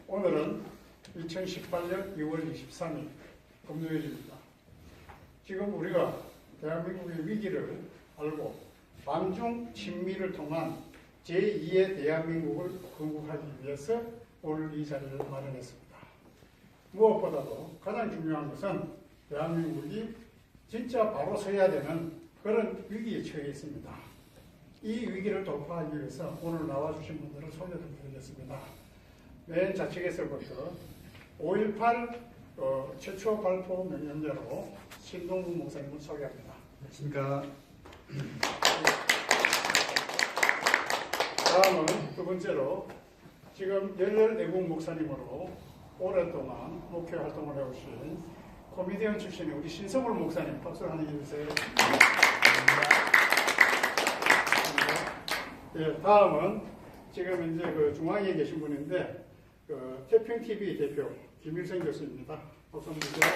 오늘은 2018년 2월 23일 금요일입니다. 지금 우리가 대한민국의 위기를 알고 반중 친미를 통한 제2의 대한민국을 건국하기 위해서 오늘 이 자리를 마련했습니다. 무엇보다도 가장 중요한 것은 대한민국이 진짜 바로 서야 되는 그런 위기에 처해 있습니다. 이 위기를 돌파하기 위해서 오늘 나와주신 분들을 소개를 드리겠습니다. 맨 좌측에서부터 5.18 최초 발포 명령대로 신동국 목사님을 소개합니다. 안녕하십니까. 다음은 두 번째로 지금 열렬 애국 목사님으로 오랫동안 목회 활동을 해오신 코미디언 출신의 우리 신성울 목사님 박수를 한번 해주세요. 네, 다음은 지금 이제 그 중앙에 계신 분인데 태평TV 대표 김일성 교수입니다. 박수 한번 주세요.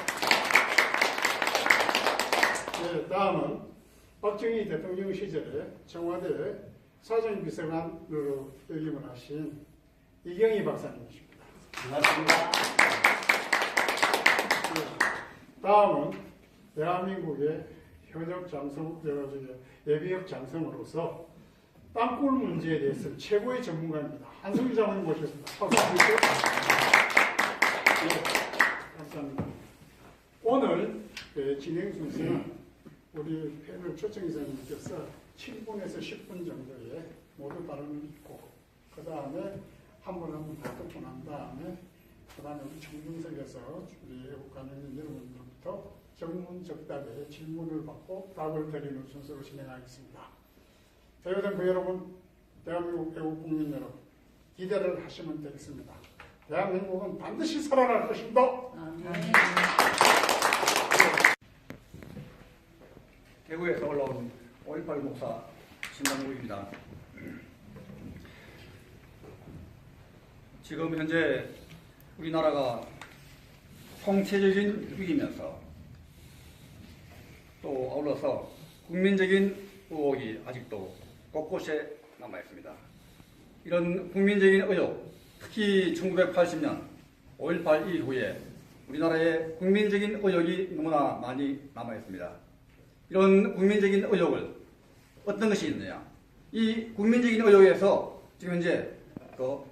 네, 다음은 박정희 대통령 시절에 청와대 사정비서관으로 역임을 하신 이경희 박사님이십니다. 반갑습니다. 네, 다음은 대한민국의 현역 장성, 예비역 장성으로서 땅굴 문제에 대해서 최고의 전문가입니다. 한승규 장관님 모셨습니다. 박수 한번 주세요. 네, 감사합니다. 오늘 진행 순서는 우리 패널 초청 이사님께서 7분에서 10분 정도의 모두 발언을 있고 그 다음에 한 분 한 분 다 듣고 난 다음에 그 다음에 우리 청중석에서 우리 애국가족님 여러분들부터 전문적답에 질문을 받고 답을 드리는 순서로 진행하겠습니다. 대우den부 여러분, 대한민국 애국 국민 여러분, 기대를 하시면 되겠습니다. 대한민국은 반드시 살아날 것입니다. 대구에서 올라온 5.18 목사 신동국입니다. 지금 현재 우리나라가 총체적인 위기면서 또 아울러서 국민적인 의혹이 아직도 곳곳에 남아있습니다. 이런 국민적인 의혹, 특히 1980년 5.18 이후에 우리나라에 국민적인 의혹이 너무나 많이 남아있습니다. 이런 국민적인 의혹을 어떤 것이 있느냐? 이 국민적인 의혹에서 지금 현재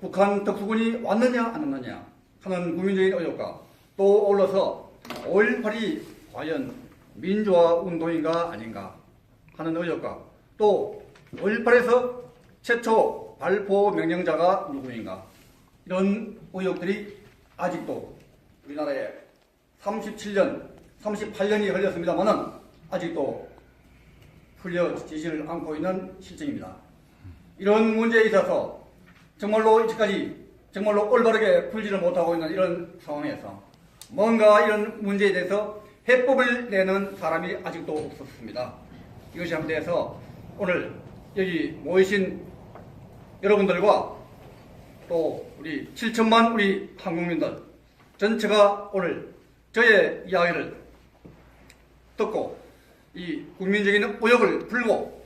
북한 특수군이 왔느냐 안 왔느냐 하는 국민적인 의혹과 또 어울러서 5.18이 과연 민주화 운동인가 아닌가 하는 의혹과 또 5.18에서 최초 발포 명령자가 누구인가 이런 의혹들이 아직도 우리나라에 37년, 38년이 걸렸습니다만은 아직도 풀려지지를 않고 있는 실정입니다. 이런 문제에 있어서 정말로 이제까지 정말로 올바르게 풀지를 못하고 있는 이런 상황에서 뭔가 이런 문제에 대해서 해법을 내는 사람이 아직도 없었습니다. 이것에 대해서 오늘 여기 모이신 여러분들과 또 우리 7천만 우리 한국민들 전체가 오늘 저의 이야기를 듣고 이 국민적인 의혹을 풀고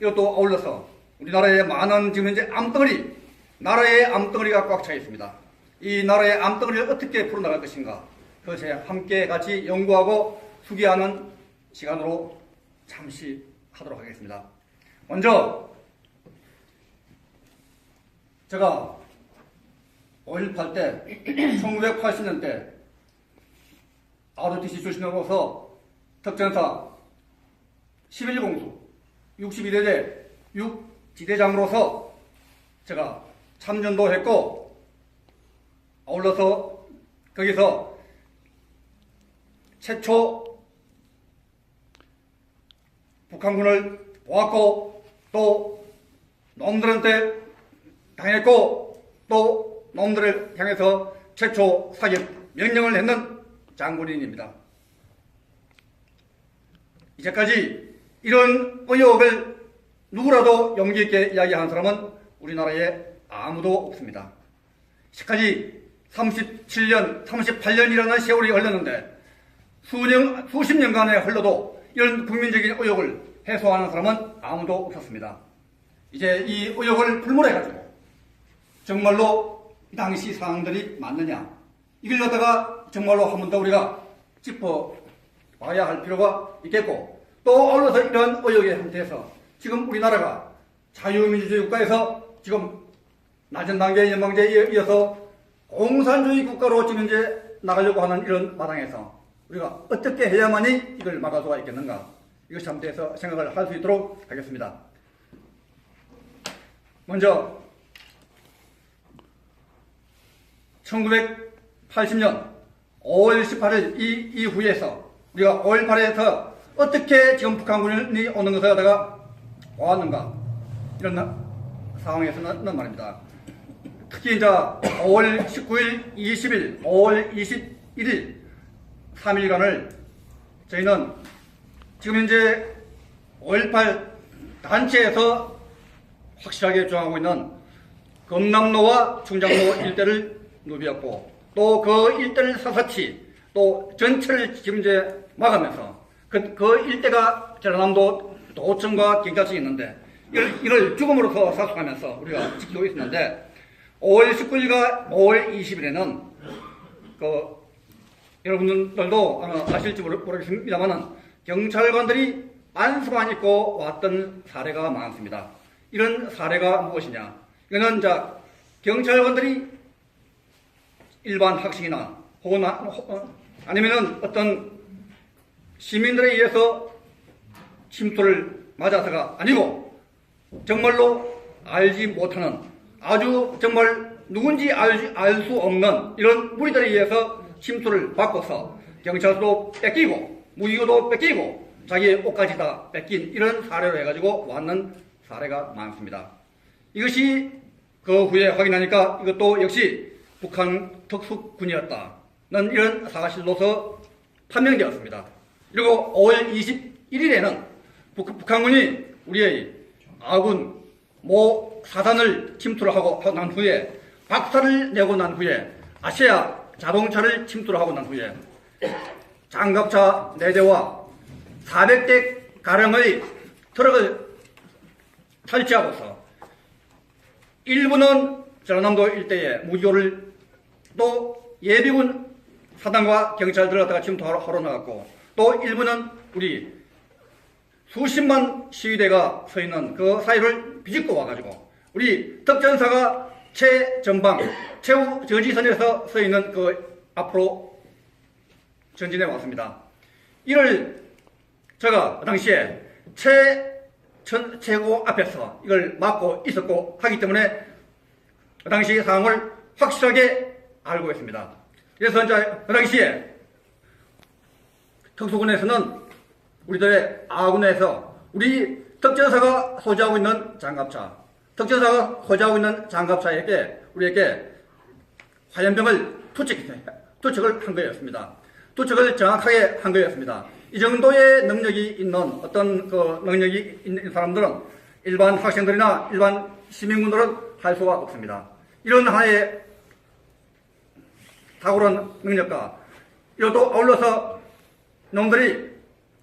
이것도 아울러서 우리나라의 많은 지금 현재 암덩어리 나라의 암덩어리가 꽉 차 있습니다. 이 나라의 암덩어리를 어떻게 풀어나갈 것인가 그것에 함께 같이 연구하고 수기하는 시간으로 잠시 하도록 하겠습니다. 먼저 제가 5.18 때 1980년 때 ROTC 출신으로서 특전사 11공수 62대대 6지대장으로서 제가 참전도 했고 아울러서 거기서 최초 북한군을 보았고 또 놈들한테 당했고 또 놈들을 향해서 최초 사격 명령을 했는 장군인입니다. 이제까지 이런 의혹을 누구라도 용기 있게 이야기하는 사람은 우리나라에 아무도 없습니다. 이제까지 37년, 38년이라는 세월이 흘렀는데 수십 년간에 흘러도 이런 국민적인 의혹을 해소하는 사람은 아무도 없었습니다. 이제 이 의혹을 불문해가지고 정말로 이 당시 상황들이 맞느냐, 이걸 갖다가 정말로 한 번 더 우리가 짚어봐야 할 필요가 있겠고, 또 아울러서 이런 의혹의 상태에서 지금 우리나라가 자유민주주의 국가에서 지금 낮은 단계의 연방제에 이어서 공산주의 국가로 지금 이제 나가려고 하는 이런 마당에서 우리가 어떻게 해야만이 이걸 막을 수가 있겠는가, 이것이 한대해서 생각을 할 수 있도록 하겠습니다. 먼저 1980년 5월 18일 이후에서 우리가 5월 8일에서 어떻게 지금 북한군이 오는 것을 갖다가 보았는가, 이런 상황에서는 말입니다. 특히 이제 5월 19일, 20일, 5월 21일 3일간을 저희는 지금 이제 5.18 단체에서 확실하게 주장하고 있는 금남로와 충장로 일대를 누비었고, 또 그 일대를 샅샅이 또 전체를 지금 이제 막으면서 그 일대가 전라남도 도청과 경찰청이 있는데 이걸 죽음으로써 사수하면서 우리가 지키고 있었는데, 5월 19일과 5월 20일에는 여러분들도 아마 아실지 모르겠습니다만은 경찰관들이 안수만 입고 왔던 사례가 많습니다. 이런 사례가 무엇이냐? 이거는 경찰관들이 일반 학생이나 혹은 아니면은 어떤 시민들에 의해서 침투를 맞아서가 아니고, 정말로 알지 못하는, 아주 정말 누군지 알 수 없는 이런 무리들에 의해서 침투를 받고서 경찰도 뺏기고 무기도 뺏기고 자기의 옷까지 다 뺏긴 이런 사례로 해가지고 왔는 사례가 많습니다. 이것이 그 후에 확인하니까 이것도 역시 북한 특수군이었다는 이런 사실로서 판명되었습니다. 그리고 5월 21일에는 북한군이 우리의 아군 모 사단을 침투를 하고 난 후에, 박살을 내고 난 후에, 아시아 자동차를 침투를 하고 난 후에 장갑차 4대와 400대 가량의 트럭을 탈취하고서 일부는 전라남도 일대에 무기고를, 또 예비군 사단과 경찰들을 갖다가 침투하러 나갔고, 또 일부는 우리 수십만 시위대가 서 있는 그 사이를 비집고 와가지고 우리 특전사가 최전방, 최후 저지선에서 서 있는 그 앞으로 전진해 왔습니다. 이를 제가 그 당시에 최고 앞에서 이걸 막고 있었고 하기 때문에 그 당시 상황을 확실하게 알고 있습니다. 그래서 이제 그 당시에 특수군에서는 우리들의 아군에서 우리 특전사가 소지하고 있는 장갑차, 특전사가 소지하고 있는 장갑차에게 우리에게 화염병을 투척을 한 거였습니다. 투척을 정확하게 한 거였습니다. 이 정도의 능력이 있는 어떤 그 능력이 있는 사람들은 일반 학생들이나 일반 시민군들은 할 수가 없습니다. 이런 하나의 탁월한 능력과 이것도 아울러서 놈들이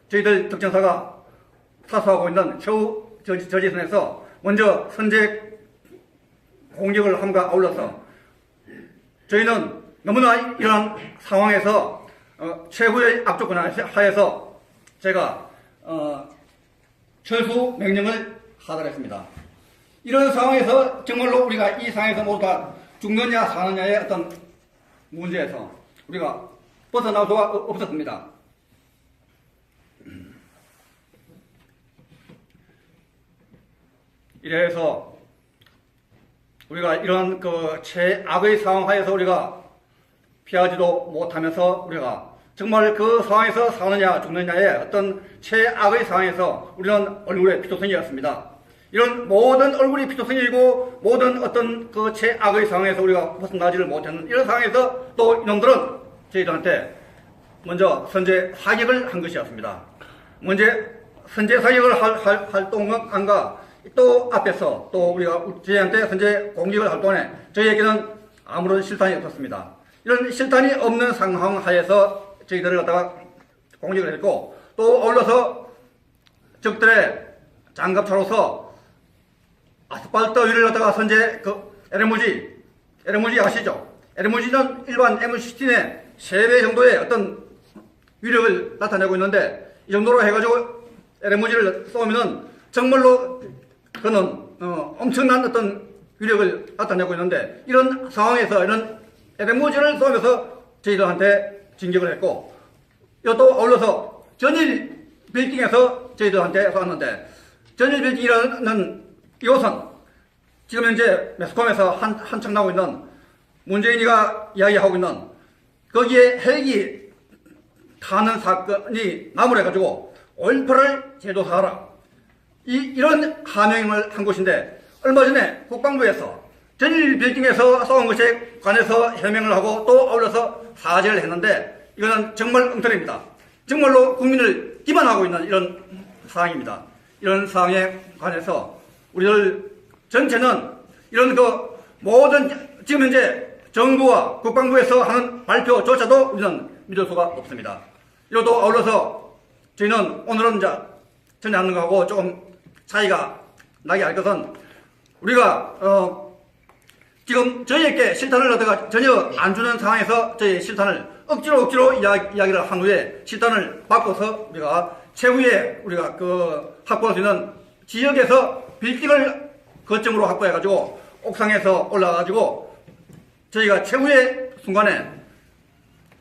저희들 특전사가 사수하고 있는 최후 저지선에서 먼저 선제 공격을 함과 아울러서 저희는 너무나 이러한 상황에서 최후의 압조권 하에서 제가 철수 명령을 하달했습니다. 이런 상황에서 정말로 우리가 이 상황에서 모두 다 죽느냐 사느냐의 어떤 문제에서 우리가 벗어나올 수가 없었습니다. 이래서 우리가 이런 그 최악의 상황 하에서 우리가 피하지도 못하면서 우리가 정말 그 상황에서 사느냐 죽느냐의 어떤 최악의 상황에서 우리는 얼굴의 피투성이었습니다. 이런 모든 얼굴이 피투성이고 모든 어떤 그 최악의 상황에서 우리가 벗어나지를 못하는 이런 상황에서 또 이놈들은 저희들한테 먼저 선제 사격을 한 것이었습니다. 먼저 선제 사격을 할 동안과 또 앞에서 또 우리가 저희한테 선제 공격을 할 동안에 저희에게는 아무런 실탄이 없었습니다. 이런 실탄이 없는 상황 하에서 저희들을 갖다가 공격을 했고, 또 어울러서 적들의 장갑차로서 아스팔트 위를 갖다가 선제 LMG LMG 아시죠? LMG는 일반 M16의 3배 정도의 어떤 위력을 나타내고 있는데 이 정도로 해가지고 LMG를 쏘면은 정말로 그는 엄청난 어떤 위력을 나타내고 있는데 이런 상황에서 이런 LMG를 쏘면서 저희들한테 진격을 했고 이것도 어울러서 전일 빌딩에서 저희들한테 쏘았는데 전일 빌딩이라는 이곳은 지금 현재 매스컴에서 한창 나오고 있는 문재인이가 이야기하고 있는 거기에 헬기 타는 사건이 나무래가지고 5.18을 재조사하라. 이런 하명을 한 곳인데 얼마 전에 국방부에서 전일 빌딩에서 싸운 것에 관해서 해명을 하고 또 아울러서 사죄를 했는데 이거는 정말 엉터리입니다. 정말로 국민을 기만하고 있는 이런 상황입니다. 이런 상황에 관해서 우리들 전체는 이런 모든 지금 현재 정부와 국방부에서 하는 발표조차도 우리는 믿을 수가 없습니다. 이것도 아울러서 저희는 오늘은 전혀 하는 거하고 조금 차이가 나게 할 것은 우리가 지금 저희에게 실탄을 갖다가 전혀 안 주는 상황에서 저희 실탄을 억지로 이야기를 한 후에 실탄을 바꿔서 우리가 최후에 우리가 확보할 수 있는 지역에서 빌딩을 거점으로 확보해가지고 옥상에서 올라가가지고 저희가 최후의 순간에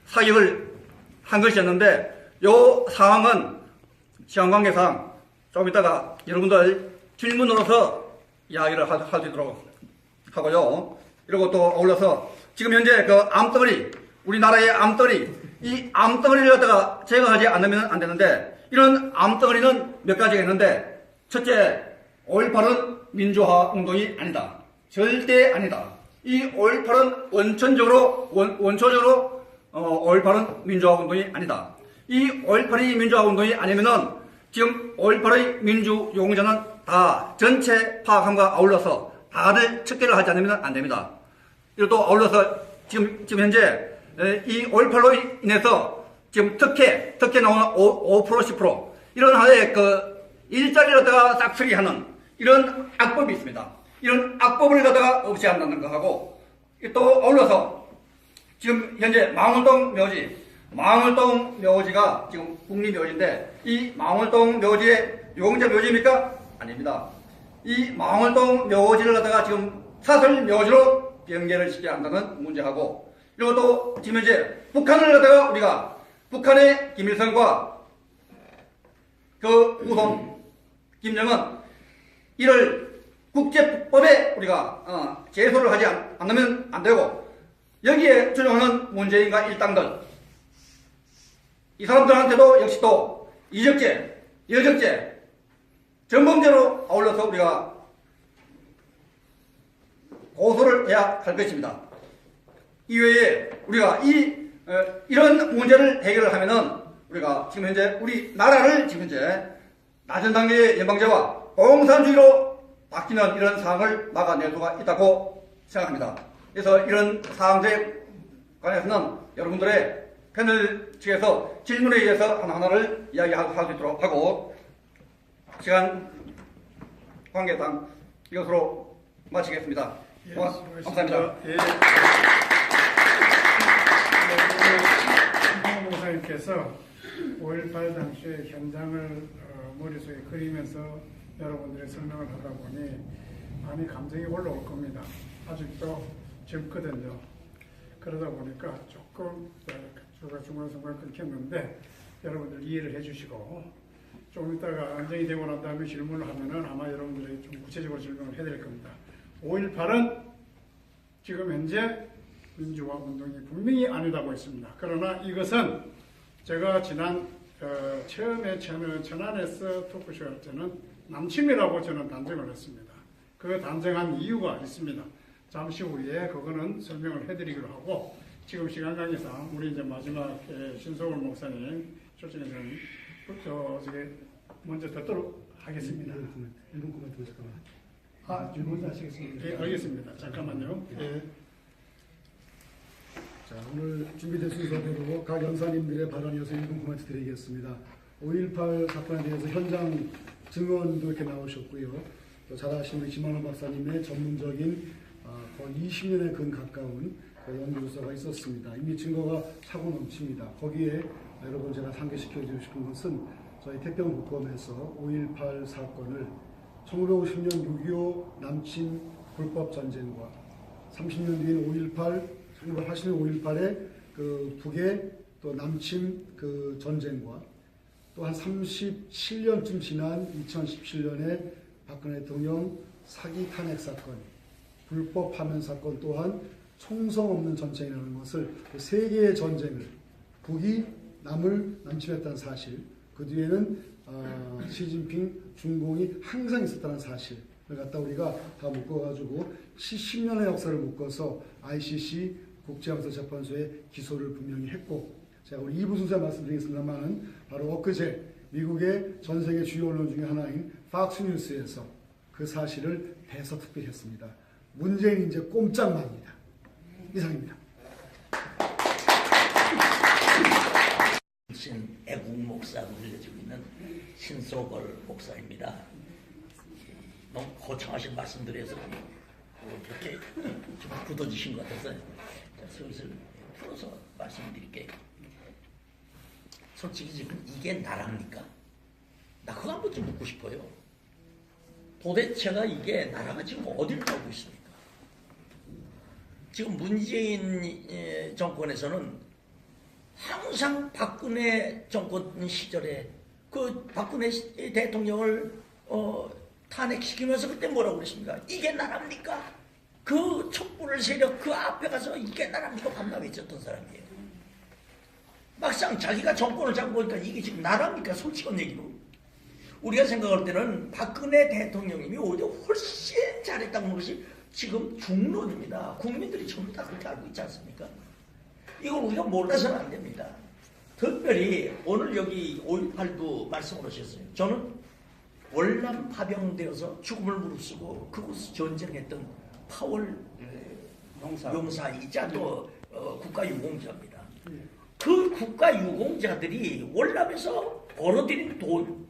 사격을 한 것이었는데 요 상황은 시간 관계상 좀 이따가 여러분들 질문으로서 이야기를 할 수 있도록 하고요. 그리고 또 어울러서 지금 현재 암덩어리, 우리나라의 암덩어리, 이 암덩어리를 갖다가 제거하지 않으면 안 되는데 이런 암덩어리는 몇 가지가 있는데 첫째, 5.18은 민주화 운동이 아니다. 절대 아니다. 이 5.18은 원초적으로 5.18은 민주화 운동이 아니다. 이 5.18이 민주화 운동이 아니면은 지금 5.18의 민주 용자는 다 전체 파악함과 아울러서 다들 척결을 하지 않으면 안 됩니다. 그리고 또 아울러서 지금 현재 이 5.18로 인해서 지금 특혜 나오는 5% 10% 이런 하나의 일자리를 갖다가 싹쓸이하는 이런 악법이 있습니다. 이런 악법을 갖다가 없애한다는 것하고 또 아울러서 지금 현재 망월동 묘지가 지금 국립묘지인데 이 망월동 묘지의 용자 묘지입니까? 아닙니다. 이 망월동 묘지를 갖다가 지금 사설 묘지로 변경을 시켜야 한다는 문제하고 그리고 또 지금 현재 북한을 갖다가 우리가 북한의 김일성과 우선 김정은 이를 국제법에 우리가 제소를 하지 않으면 안 되고 여기에 주장하는 문재인과 일당들 이 사람들한테도 역시 또 이적죄, 여적죄, 전범죄로 아울러서 우리가 고소를 해야 할 것입니다. 이외에 우리가 이런 문제를 해결을 하면은 우리가 지금 현재 우리 나라를 지금 현재 낮은 단계의 연방제와 공산주의로 바뀌는 이런 상황을 막아낼 수가 있다고 생각합니다. 그래서 이런 사항들에 관해서는 여러분들의 패널 측에서 질문에 의해서 하나하나를 이야기할 수 있도록 하고 시간 관계상 이것으로 마치겠습니다. 예, 감사합니다. 예. 김동호 목사님께서 5.18 당시의 현장을 머릿속에 그리면서 여러분들의 설명을 하다 보니 많이 감정이 올라올 겁니다. 아직도 젊거든요. 그러다 보니까 조금 중간중간 끊겼는데 여러분들 이해를 해주시고 좀 이따가 안정이 되고 난 다음에 질문을 하면은 아마 여러분들이 좀 구체적으로 질문을 해야 될 겁니다. 5.18은 지금 현재 민주화 운동이 분명히 아니다고 했습니다. 그러나 이것은 제가 지난 처음에 천안에서 토크쇼 할 때는 남침이라고 저는 단정을 했습니다. 그 단정한 이유가 있습니다. 잠시 후에 그거는 설명을 해드리기로 하고 지금 시간 관계상 우리 이제 마지막에 신성월 목사님 초청해서는 먼저 듣도록 하겠습니다. 1분 코멘트 잠깐만. 질문 하시겠습니다. 예, 알겠습니다. 잠깐만요. 예. 자, 오늘 준비된 순서대로 각 연사님들의 발언 이어서 1분 코멘트 드리겠습니다. 5.18 사건에 대해서 현장 증언도 이렇게 나오셨고요. 또 잘 아시는 김만원 박사님의 전문적인 거의 20년에 가까운 연구조사가 있었습니다. 이미 증거가 차고 넘칩니다. 거기에 여러분 제가 상기시켜 주고 싶은 것은 저희 태평북검에서 5.18 사건을 1950년 6.25 남침 불법 전쟁과 30년 뒤인 5.18, 1980년 5.18의 그 북의 또 남침 그 전쟁과 또 한 37년쯤 지난 2017년에 박근혜 대통령 사기 탄핵 사건, 불법 파면 사건 또한 총성 없는 전쟁이라는 것을 세 개의 전쟁을 북이 남을 남침했다는 사실, 그 뒤에는 시진핑 중공이 항상 있었다는 사실을 갖다 우리가 다 묶어가지고 10년의 역사를 묶어서 ICC 국제형사재판소에 기소를 분명히 했고, 제가 우리 2부 순서에 말씀드리겠습니다만은 바로 엊그제 미국의 전 세계 주요 언론 중에 하나인 팍스뉴스에서 그 사실을 대서특필했습니다. 문재인 이제 꼼짝마입니다. 이상입니다. 신 애국 목사로 불려지고 있는 신소걸 목사입니다. 너무 거창하신 말씀드려서 이렇게 좀 굳어지신 것 같아서 슬슬 풀어서 말씀드릴게요. 솔직히 지금 이게 나라입니까? 나 그거 한번 좀 묻고 싶어요. 도대체가 이게 나라가 지금 어디를 가고 있습니까? 지금 문재인 정권에서는 항상 박근혜 정권 시절에 그 박근혜 대통령을 탄핵시키면서 그때 뭐라고 그랬습니까? 이게 나라입니까? 그 촛불 세력 그 앞에 가서 이게 나라입니까? 밤낮 외쳤던 사람이에요. 막상 자기가 정권을 잡고 보니까 이게 지금 나라입니까? 솔직한 얘기로. 우리가 생각할 때는 박근혜 대통령님이 오히려 훨씬 잘했다는 것이 지금 중론입니다. 국민들이 전부 다 그렇게 알고 있지 않습니까? 이걸 우리가 몰라서는 안 됩니다. 특별히 오늘 여기 5.18도 말씀을 하셨어요. 저는 월남 파병되어서 죽음을 무릅쓰고 그곳에서 전쟁했던 파월 용사이자 또 국가유공자입니다. 그 국가유공자들이 월남에서 벌어들인 돈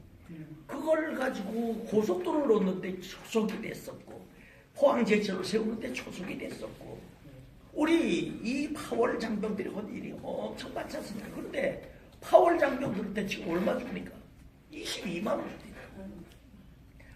그걸 가지고 고속도로를 놓는데 초속이 됐었고 포항제철을 세우는데 초속이 됐었고 우리 이 파월 장병들이 한 일이 엄청 많지 않습니까? 그런데 파월 장병들한테 지금 얼마 줍니까? 22만 원 줍니다.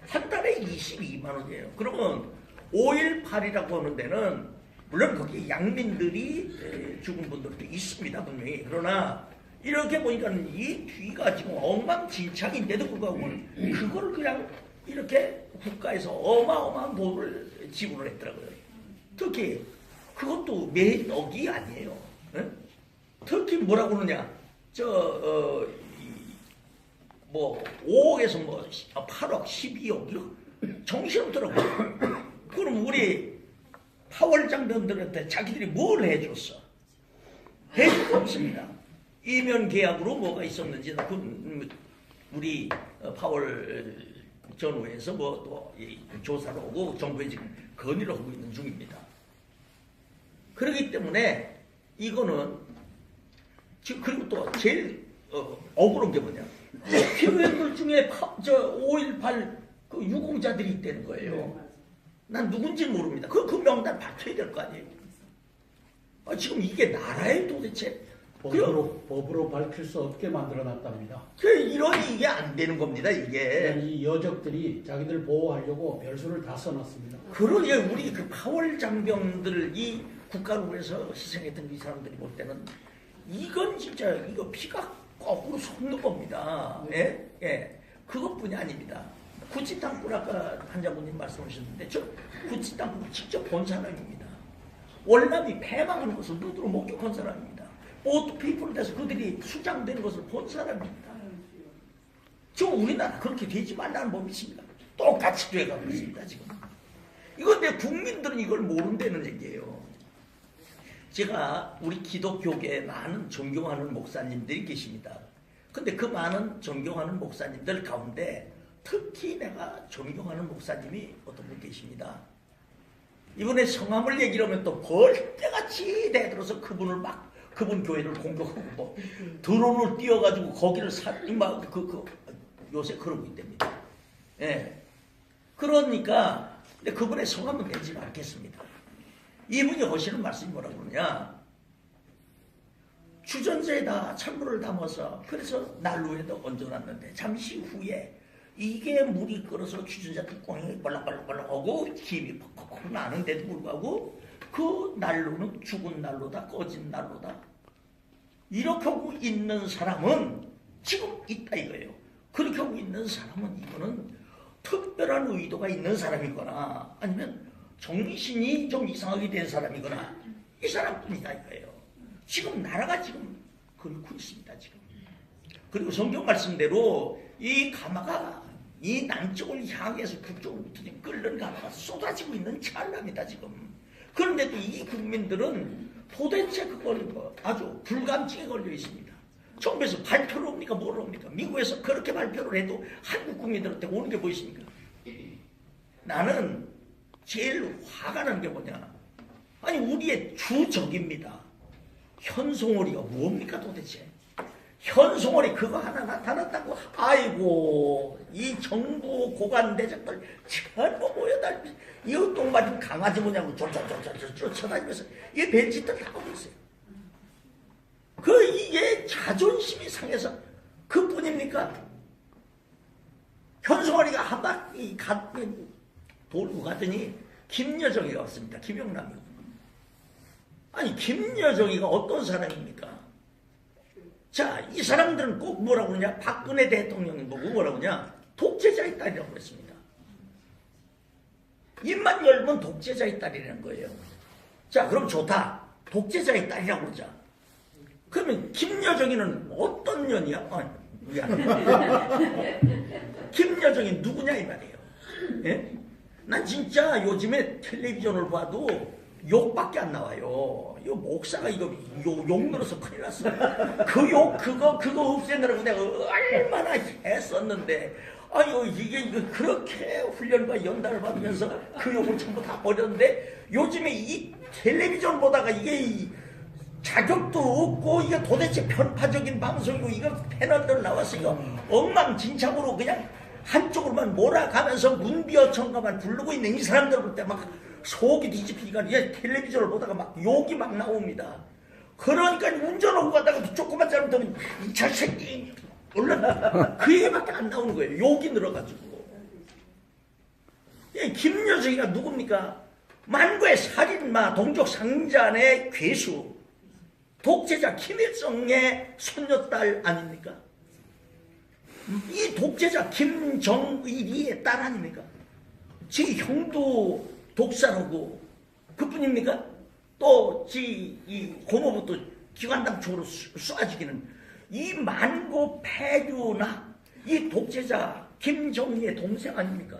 한 달에 22만 원이에요. 그러면 5.18이라고 하는 데는 물론 거기에 양민들이 죽은 분들도 있습니다. 분명히. 그러나 이렇게 보니까 이 뒤가 지금 엉망진창인데도 불구하고 그걸 그냥 이렇게 국가에서 어마어마한 돈을 지불을 했더라고요. 특히 그것도 매 떡이 아니에요. 에? 특히 뭐라고 그러냐. 5억에서 8억, 12억, 정신없더라고요. 그럼 우리 파월 장병들한테 자기들이 뭘 해줬어? 해줄 거 없습니다. 이면 계약으로 뭐가 있었는지 우리 파월 전후에서 또 조사를 하고 정부에 지금 건의를 하고 있는 중입니다. 그렇기 때문에 이거는 지금 그리고 또 제일 억울한 게 뭐냐? 피고인들 중에 5.18 그 유공자들이 있다는 거예요. 난 누군지 모릅니다. 그 명단 밝혀야 될 거 아니에요. 지금 이게 나라에 도대체 법으로 밝힐 수 없게 만들어놨답니다. 이게 안 되는 겁니다. 이게 이 여적들이 자기들 보호하려고 별수를 다 써놨습니다. 그러니 우리 그 파월 장병들 이 국가를 위해서 희생했던 이 사람들이 볼 때는 이건 진짜 이거 피가 거꾸로 솟는 겁니다. 예? 예. 그것뿐이 아닙니다. 구치 땅굴 아까 한자분님 말씀하셨는데 저 구치 땅굴을 직접 본 사람입니다. 월남이 폐망하는 것을 눈으로 목격한 사람입니다. 보트 피플에 대해서 그들이 수장되는 것을 본 사람입니다. 지금 우리나라 그렇게 되지 말라는 법이 있습니다. 똑같이 돼가고 있습니다. 지금. 이건데 국민들은 이걸 모른다는 얘기예요. 제가 우리 기독교계에 많은 존경하는 목사님들이 계십니다. 근데 그 많은 존경하는 목사님들 가운데 특히 내가 존경하는 목사님이 어떤 분 계십니다. 이번에 성함을 얘기를 하면 또 벌떼같이 대들어서 그분 교회를 공격하고 또 드론을 띄워가지고 거기를 요새 그러고 있답니다. 예. 그러니까 근데 그분의 성함은 내지 않겠습니다. 이분이 하시는 말씀이 뭐라고 그러냐. 주전자에다 찬물을 담아서 그래서 난로에다 얹어놨는데 잠시 후에 이게 물이 끓어서 주전자 뚜껑이 벌렁벌렁벌렁하고 김이 퍽퍽 나는데도 불구하고 그 난로는 죽은 난로다, 꺼진 난로다. 이렇게 하고 있는 사람은 지금 있다 이거예요. 그렇게 하고 있는 사람은 이거는 특별한 의도가 있는 사람이거나 아니면 정신이 좀 이상하게 된 사람이거나 이 사람뿐이다 이거예요. 지금 나라가 지금 그렇고 있습니다 지금. 그리고 성경 말씀대로 이 가마가 이 남쪽을 향해서 북쪽으로부터 지금 끓는 가마가 쏟아지고 있는 찰나입니다 지금. 그런데도 이 국민들은 도대체 그걸 아주 불감증에 걸려 있습니다. 정부에서 발표를 옵니까 뭘 옵니까? 미국에서 그렇게 발표를 해도 한국 국민들한테 오는 게 뭐 있습니까? 나는 제일 화가 나는 게 뭐냐? 아니 우리의 주적입니다. 현송월이가 뭡니까 도대체? 현송월이 그거 하나 나타났다고 아이고 이 정부 고관대장들 전부 모여다니면서 이거 똥 맞은 강아지 뭐냐고 쫓아다니면서 이게 벤치들 다 하고 있어요. 이게 자존심이 상해서 그뿐입니까? 현송월이가 한 바퀴 돌고 가더니 김여정이가 왔습니다. 김영남이. 아니 김여정이가 어떤 사람입니까? 자, 이 사람들은 꼭 뭐라고 그러냐? 박근혜 대통령이 보고 뭐라고 그러냐? 독재자의 딸이라고 그랬습니다. 입만 열면 독재자의 딸이라는 거예요. 자, 그럼 좋다. 독재자의 딸이라고 그러자. 그러면 김여정이는 어떤 년이야? 아니, 김여정이 누구냐 이 말이에요. 예? 난 진짜 요즘에 텔레비전을 봐도 욕밖에 안 나와요. 이 목사가 이거 욕 늘어서 큰일 났어. 그 욕 그거 없애느라고 내가 얼마나 했었는데 아유 이게 그렇게 훈련과 연단을 받으면서 그 욕을 전부 다 버렸는데 요즘에 이 텔레비전 보다가 이게 자격도 없고 이게 도대체 편파적인 방송이고 이거 패널들 나와서 이거 엉망진창으로 그냥 한쪽으로만 몰아가면서 문비어천가만 부르고 있는 이 사람들 볼 때 막 속이 뒤집히니까 이제 텔레비전을 보다가 막 욕이 막 나옵니다. 그러니까 운전하고 가다가 조금만 잘못하면 이 자식이 올라 그 얘기밖에 안 나오는 거예요. 욕이 늘어가지고. 김여정이가 누굽니까? 만고의 살인마 동족 상잔의 괴수 독재자 김일성의 손녀딸 아닙니까? 이 독재자 김정일이의 딸 아닙니까? 제 형도 독살하고 그뿐입니까? 또 이 고모부터 기관당총으로 쏴죽이는 이 만고 폐류나 이 독재자 김정일의 동생 아닙니까?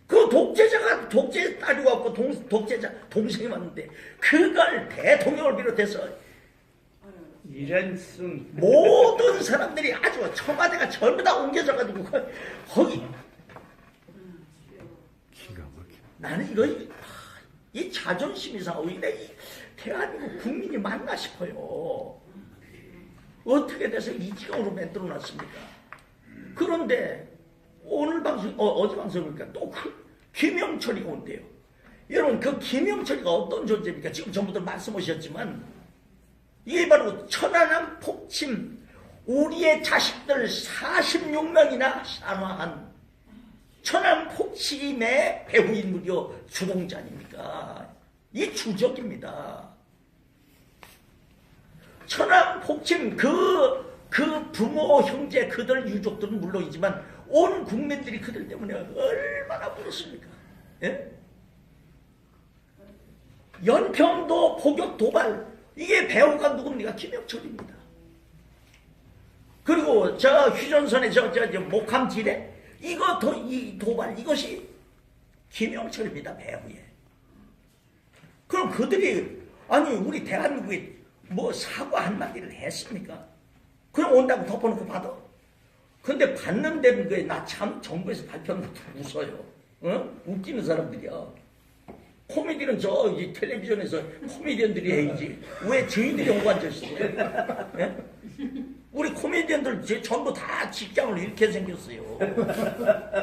그 독재자가 독재 딸이 왔고 독재자 동생이 왔는데 그걸 대통령을 비롯해서 이런 쓴 모든 사람들이 아주 청와대가 전부 다 옮겨져가지고 거기 나는 이거 이 자존심이 상하고 이 대한민국 국민이 맞나 싶어요. 어떻게 돼서 이 지경으로 만들어놨습니까? 그런데 오늘 방송 어제 방송이니까 또 김영철이가 온대요. 여러분 그 김영철이가 어떤 존재입니까? 지금 전부들 말씀하셨지만 이게 바로 천안함 폭침 우리의 자식들 46명이나 사망한 천안 폭침의 배후인 무려 주동자 아닙니까? 이 주적입니다. 천안 폭침 그 부모 형제 그들 유족들은 물론이지만 온 국민들이 그들 때문에 얼마나 울었습니까? 예? 연평도 포격 도발 이게 배우가 누굽니까? 김영철입니다. 그리고 저 휴전선의 저 목함 지뢰 이 도발 이것이 김영철입니다. 배우에. 그럼 그들이 아니 우리 대한민국에 뭐 사과 한마디를 했습니까? 그럼 온다고 덮어놓고 받아? 근데 받는 데는 그 나 참 정부에서 발표하는 것도 웃어요. 어? 웃기는 사람들이야. 코미디는 이 텔레비전에서 코미디언들이 해야지. 왜 저희들이 오고 앉아있어요? 예? 우리 코미디언들 전부 다 직장을 이렇게 생겼어요.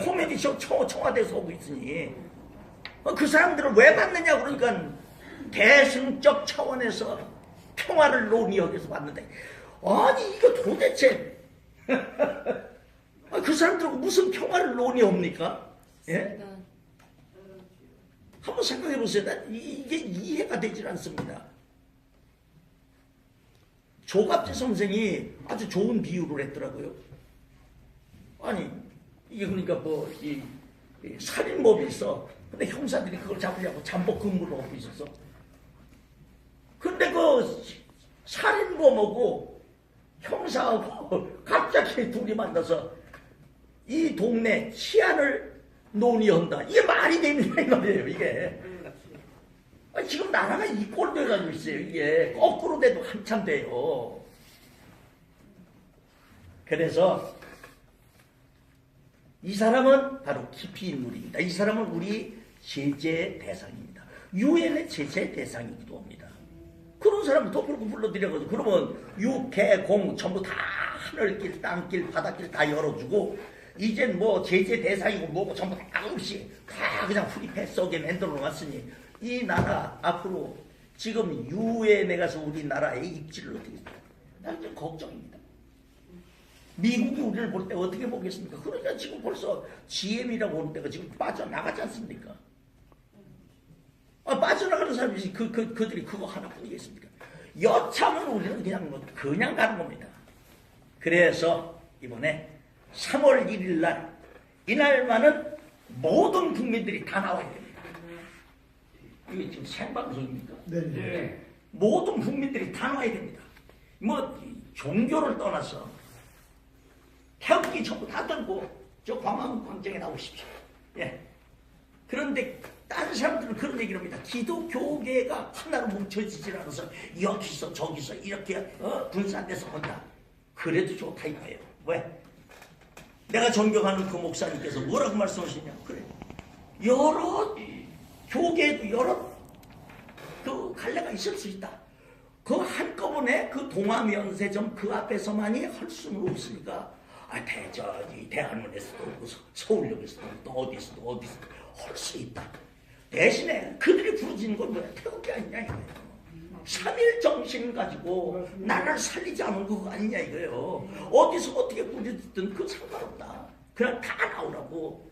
코미디쇼 청와대에서 오고 있으니. 그 사람들을 왜 받느냐 그러니까 대승적 차원에서 평화를 논의하기 위해서 왔는데, 아니 이거 도대체 그 사람들하고 무슨 평화를 논의합니까? 예? 한번 생각해 보세요. 이게 이해가 되질 않습니다. 조갑재 선생이 아주 좋은 비유를 했더라고요. 아니 이게 그러니까 이 살인범이 있어. 근데 형사들이 그걸 잡으려고 잠복 근무를 하고 있었어. 근데 그 살인범하고 형사하고 갑자기 둘이 만나서 이 동네 치안을 논의한다. 이게 말이 됩니까 이 말이에요. 이게 지금 나라가 이 꼴 돼가지고 있어요. 이게 거꾸로 돼도 한참 돼요. 그래서 이 사람은 바로 깊이 인물입니다. 이 사람은 우리 제재 대상입니다. 유엔의 제재 대상이기도 합니다. 그런 사람을 더 그렇게 불러들여가지고 그러면 유, 개, 공 전부 다 하늘길, 땅길, 바닷길 다 열어주고 이젠 뭐 제재 대상이고 뭐고 전부 다 없이 다 그냥 프리패 속에 만들어 놨으니 이 나라 앞으로 지금 유엔에 가서 우리나라의 입지를 어떻게 해요? 난 좀 걱정입니다. 미국이 우리를 볼 때 어떻게 보겠습니까? 그러니까 지금 벌써 GM이라고 하는 데가 지금 빠져나가지 않습니까? 빠져나가는 사람이 그들이 그거 하나뿐이겠습니까? 여차하면 우리는 그냥 가는 겁니다. 그래서 이번에 3월 1일 날 이날만은 모든 국민들이 다 나와야 됩니다. 이게 지금 생방송입니까? 네. 모든 국민들이 다 나와야 됩니다. 뭐 종교를 떠나서 태극기 전부 다 들고 저 광화문 광장에 나오십시오. 예. 그런데 다른 사람들은 그런 얘기를 합니다. 기독교계가 하나로 뭉쳐지질 않아서 여기서 저기서 이렇게 분산돼서 한다. 그래도 좋다 이거예요. 왜? 내가 존경하는 그 목사님께서 뭐라고 말씀하시냐? 그래. 여러 교계에도 여러 그 갈래가 있을 수 있다. 그 한꺼번에 그 동아면세점 그 앞에서만이 할 수는 없으니까 대한민국에서도 서울역에서도 또 어디서도 할 수 있다. 대신에 그들이 부르짖는 건 뭐야? 태극기 아니냐 이거예요. 3.1 정신 가지고 나라를 살리지 않은 거 아니냐 이거예요. 어디서 어떻게 부르짖든 그 상관없다. 그냥 다 나오라고.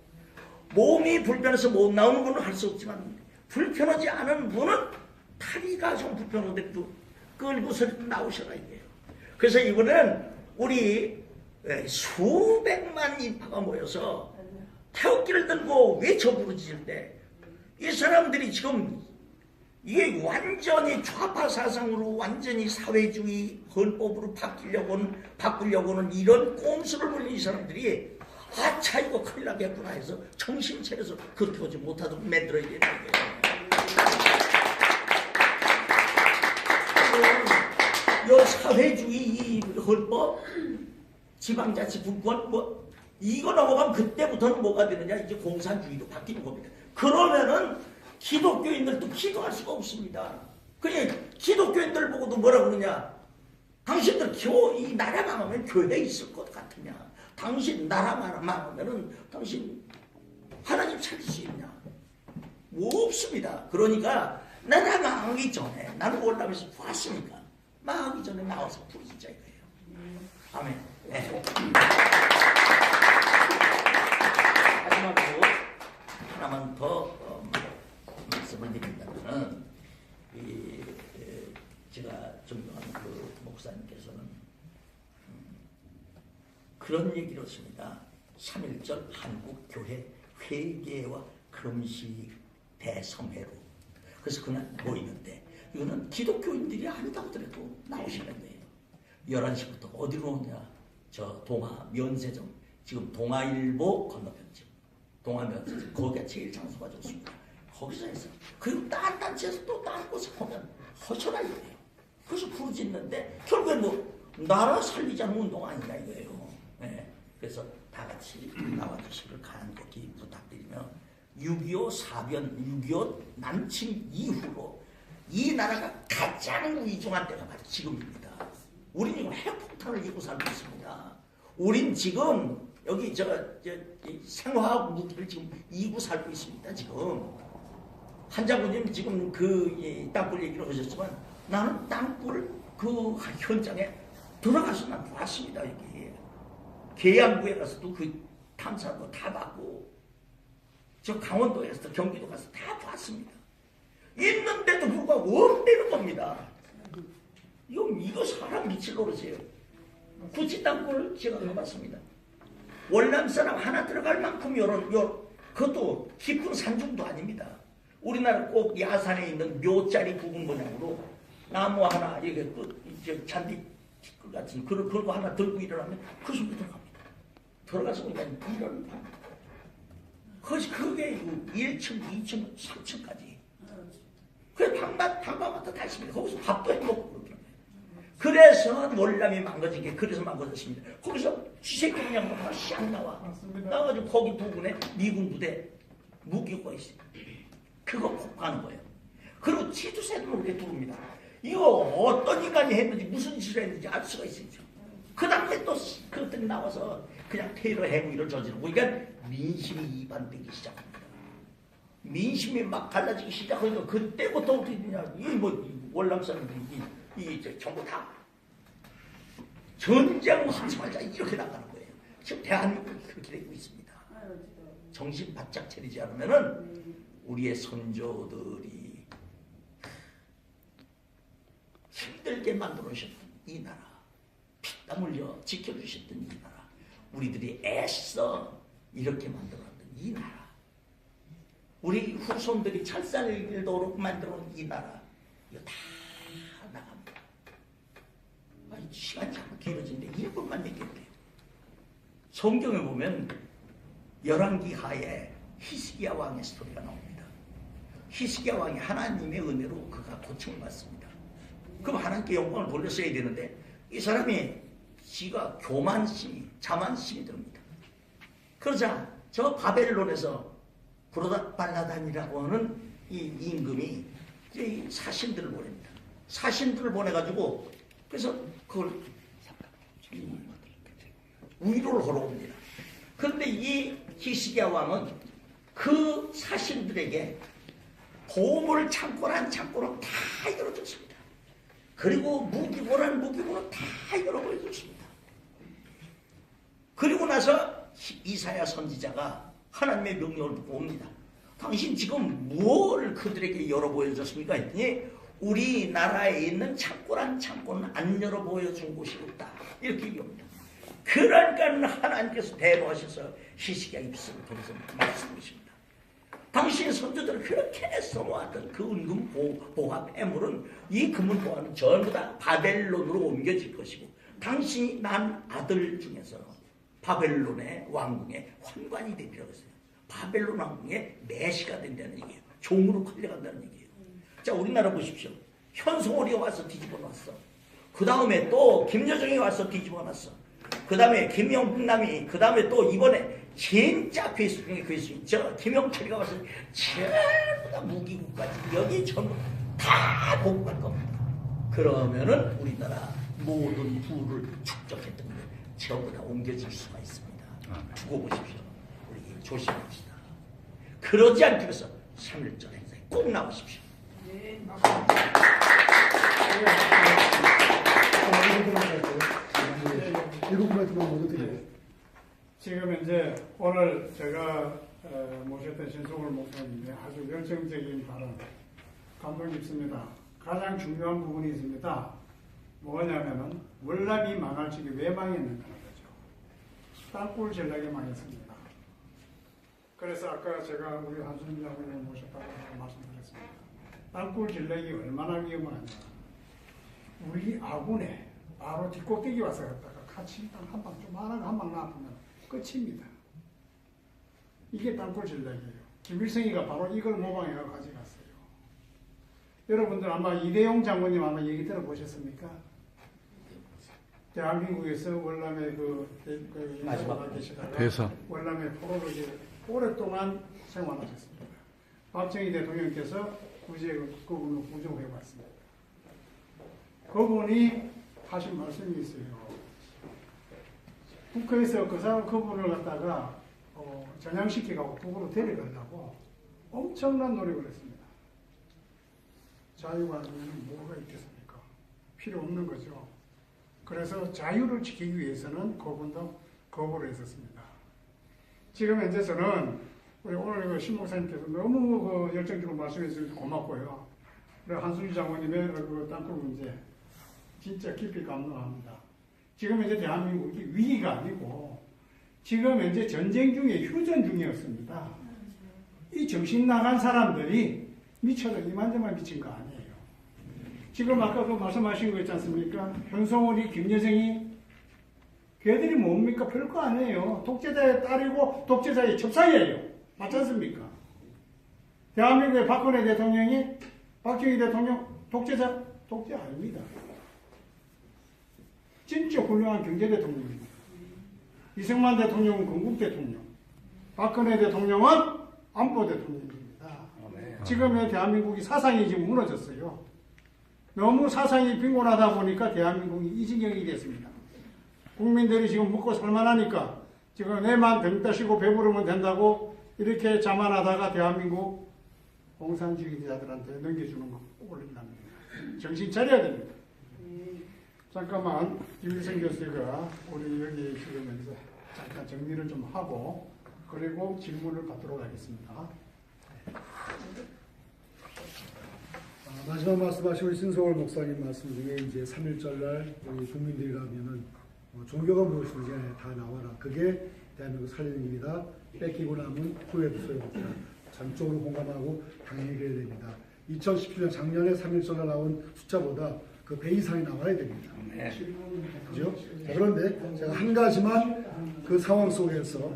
몸이 불편해서 못 나오는 분은 할 수 없지만 불편하지 않은 분은 다리가 좀 불편한데 또 끌고서 나오셔라 이거예요. 그래서 이번에는 우리 수백만 인파가 모여서 태극기를 들고 외쳐 부르짖을 때 이 사람들이 지금 이게 완전히 좌파 사상으로 완전히 사회주의 헌법으로 바꾸려고는 이런 꼼수를 부리는 이 사람들이 아차 이거 큰일 나겠구나 해서 정신 차려서 그렇게 하지 못하도록 만들어야 되는 거예요. 이 사회주의 이 헌법 지방자치분권 이거 넘어가면 그때부터는 뭐가 되느냐 이제 공산주의로 바뀌는 겁니다. 그러면은 기독교인들도 기도할 수가 없습니다. 그냥 기독교인들 보고도 뭐라 그러냐? 당신들 이 나라 망하면 교회 있을 것 같으냐? 당신 나라 망하면은 당신 하나님 찾을 수 있냐? 없습니다. 그러니까 나라 망하기 전에 나는 월남에서 왔으니까 망하기 전에 나와서 부르짖자 이거예요. 아멘. 네. 마지막으로 하나만 더 말씀을 드린다면은 제가 존경하는 그 목사님께서는 그런 얘기를 했습니다. 3.1절 한국교회 회개와 금식 대성회로. 그래서 그날 모이는데 이거는 기독교인들이 아니다고 하더라도 나오시는 거예요. 11시부터 어디로 오냐? 저 동아 면세점 지금 동아일보 건너편집 동아면세점 거기가 제일 장소가 좋습니다. 거기서 했어요. 그리고 딴 단체에서 또 다른 곳에 보면 허전한 일이에요. 그래서 부르짖는데 결국엔 뭐 나라 살리자는 운동 아니냐 이거예요. 네. 그래서 다 같이 나와주시길 간곡히 부탁드리며 6.25 사변, 6.25 남침 이후로 이 나라가 가장 위중한 때가 바로 지금입니다. 우린 지금 핵폭탄을 입고 살고 있습니다. 우린 지금 여기 생화학 무기를 지금 이고 살고 있습니다. 지금 한장군님 지금 이 땅굴 얘기를 하셨지만 나는 땅굴 그 현장에 들어가서 난 봤습니다. 여기 계양구에 가서도 그 탐사도 다 봤고 저 강원도에서도 경기도 가서 다 봤습니다. 있는데도 불구하고 없대는 겁니다. 이거 사람 미칠 노릇이에요. 구치 땅굴 제가 가봤습니다. 월남 사람 하나 들어갈 만큼 그것도 깊은 산중도 아닙니다. 우리나라 꼭 야산에 있는 묘짜리 부분 모양으로 나무 하나 이게 잔디 티끌 같은 그거 하나 들고 일어나면 그 속에 들어갑니다. 들어가서 그냥 일어납니다. 그게 1층, 2층, 3층까지. 그래 방마다 다 있습니다. 거기서 밥도 해먹고 그러더라고요. 그래서 월남이 망가진 게 그래서 망가졌습니다. 거기서 쥐새끼 그냥 하나 샥 나와. 맞습니다. 나와가지고 거기 부근에 미군 부대 무기고가 있어요. 그거 폭파하는 거예요. 그리고 치두새도 모르게 들어옵니다. 이거 어떤 인간이 했는지 무슨 짓을 했는지 알 수가 있어요. 그 다음에 또 그것들이 나와서 그냥 테러 행위를 저지르고 그러니까 민심이 이반되기 시작합니다. 민심이 막 갈라지기 시작하니까 그때부터 어떻게 되냐. 월남 사람들이 전부 다 전쟁 환수하자 이렇게 나가는 거예요. 지금 대한민국이 그렇게 되고 있습니다. 정신 바짝 차리지 않으면은 우리의 선조들이 힘들게 만들어주셨던 이 나라, 피땀 흘려 지켜주셨던 이 나라, 우리들이 애써 이렇게 만들어놨던 이 나라, 우리 후손들이 찰쌀을 넣고 만들어놓은 이 나라, 이거 다 나갑니다. 시간이 자꾸 길어지는데 1분만 얘기해도 돼요. 성경에 보면 열왕기 하에 히스기야 왕의 스토리가 나옵니다. 히스기야 왕이 하나님의 은혜로 그가 고침을 받습니다. 그럼 하나님께 영광을 돌렸어야 되는데 이 사람이 지가 교만심이 자만심이 듭니다. 그러자 저 바벨론에서 브로다발라단이라고 하는 이 임금이 이 사신들을 보냅니다. 사신들을 보내가지고 그래서 그걸 위로를 하러 옵니다. 그런데 이 히스기야 왕은 그 사신들에게 보물 창고란 창고를 다 열어줬습니다. 그리고 무기고란 무기고를 다 열어버려줬습니다. 그리고 나서 이사야 선지자가 하나님의 명령을 듣고 옵니다. 당신 지금 뭘 그들에게 열어 보여줬습니까? 했더니 우리나라에 있는 창고란 창고는 안 열어 보여준 곳이 없다. 이렇게 얘기합니다. 그러니까 하나님께서 대노하셔서 히스기야 입술을 통해서 말씀하십니다. 당신의 선조들을 그렇게 써모았던 그 은금 보화 폐물은 이 금은 보화는 전부 다 바벨론으로 옮겨질 것이고 당신이 난 아들 중에서 바벨론의 왕궁에 환관이 되리라고 했어요. 바벨론 왕궁에 내시가 된다는 얘기예요. 종으로 끌려간다는 얘기예요. 자, 우리나라 보십시오. 현송월이가 와서 뒤집어 놨어. 그 다음에 또 김여정이 와서 뒤집어 놨어. 그 다음에 김영남이, 그 다음에 또 이번에 진짜 괴수 중에 괴수 있죠. 김영철이가 와서 전부 다 무기국까지 여기 전부 다 복구할 겁니다. 그러면은 우리나라 모든 부를 축적했던 게 전부 다 옮겨질 수가 있습니다. 두고 보십시오. 우리 조심합시다. 그러지 않기 위해서 3.1절 행사에 꼭 나오십시오. 네, 일곱 가지만 모두 드려요. 지금 이제 오늘 제가 모셨던 신성월 목사님의 아주 열정적인 발언 감동 깊습니다. 가장 중요한 부분이 있습니다. 뭐냐면은 월남이 망할 적에 왜 망했는가는 거죠. 땅굴 전략이 망했습니다. 그래서 아까 제가 우리 한순 장군을 모셨다고 말씀드렸습니다. 땅굴 전략이 얼마나 위험하냐. 우리 아군에 바로 뒷꼭대기 와서 갔다가 같이 한 방 조만한 한 방 놔두면 끝입니다. 이게 땅굴 전략이에요. 김일성이가 바로 이걸 모방해서 가져갔어요. 여러분들 아마 이대용 장군님 아마 얘기 들어보셨습니까? 대한민국에서 월남에 마지막 계시다가 대사. 월남에 포로로 오랫동안 생활하셨습니다. 박정희 대통령께서 그분을 구조해왔습니다. 그분이 하신 말씀이 있어요. 국회에서 그분을 갖다가 전향시키고 북으로 데려가려고 엄청난 노력을 했습니다. 자유가 아니면 뭐가 있겠습니까? 필요 없는 거죠. 그래서 자유를 지키기 위해서는 그분도 거부를 했었습니다. 지금 현재서는 우리 오늘 그 신 목사님께서 너무 그 열정적으로 말씀해 주셔서 고맙고요. 우리 한순희 장모님의 그 땅굴 문제 진짜 깊이 감동합니다. 지금 현재 대한민국이 위기가 아니고 지금 현재 전쟁 중에 휴전 중이었습니다. 이 정신 나간 사람들이 미쳐도 이만저만 미친 거 아니에요. 지금 아까 그 말씀하신 거 있지 않습니까? 현송월이, 김여정이 걔들이 뭡니까? 별거 아니에요. 독재자의 딸이고 독재자의 첩사이에요. 맞지 않습니까? 대한민국의 박근혜 대통령이 박정희 대통령 독재자? 독재 아닙니다. 진짜 훌륭한 경제대통령입니다. 이승만 대통령은 건국 대통령, 박근혜 대통령은 안보 대통령입니다. 지금의 대한민국이 사상이 지금 무너졌어요. 너무 사상이 빈곤하다 보니까 대한민국이 이 지경이 됐습니다. 국민들이 지금 먹고 살만하니까 지금 내만 병 따시고 배부르면 된다고 이렇게 자만하다가 대한민국 공산주의자들한테 넘겨주는 거 올린답니다. 정신 차려야 됩니다. 잠깐만 김일성 교수가 우리 여기 지금 이제 잠깐 정리를 좀 하고 그리고 질문을 받도록 하겠습니다. 마지막 말씀하신 우리 신성월 목사님 말씀 중에 이제 3.1절날 우리 국민들이라면은 종교가 무엇인지 다 나와라. 그게 대한민국 살리는 길이다. 뺏기고 남은 후회도 소용없다. 전적으로 공감하고 당연히 그래야 됩니다. 2017년 작년에 3.1절날 나온 숫자보다 그 배 이상이 나와야 됩니다. 그죠? 자, 그런데 제가 한 가지만 그 상황 속에서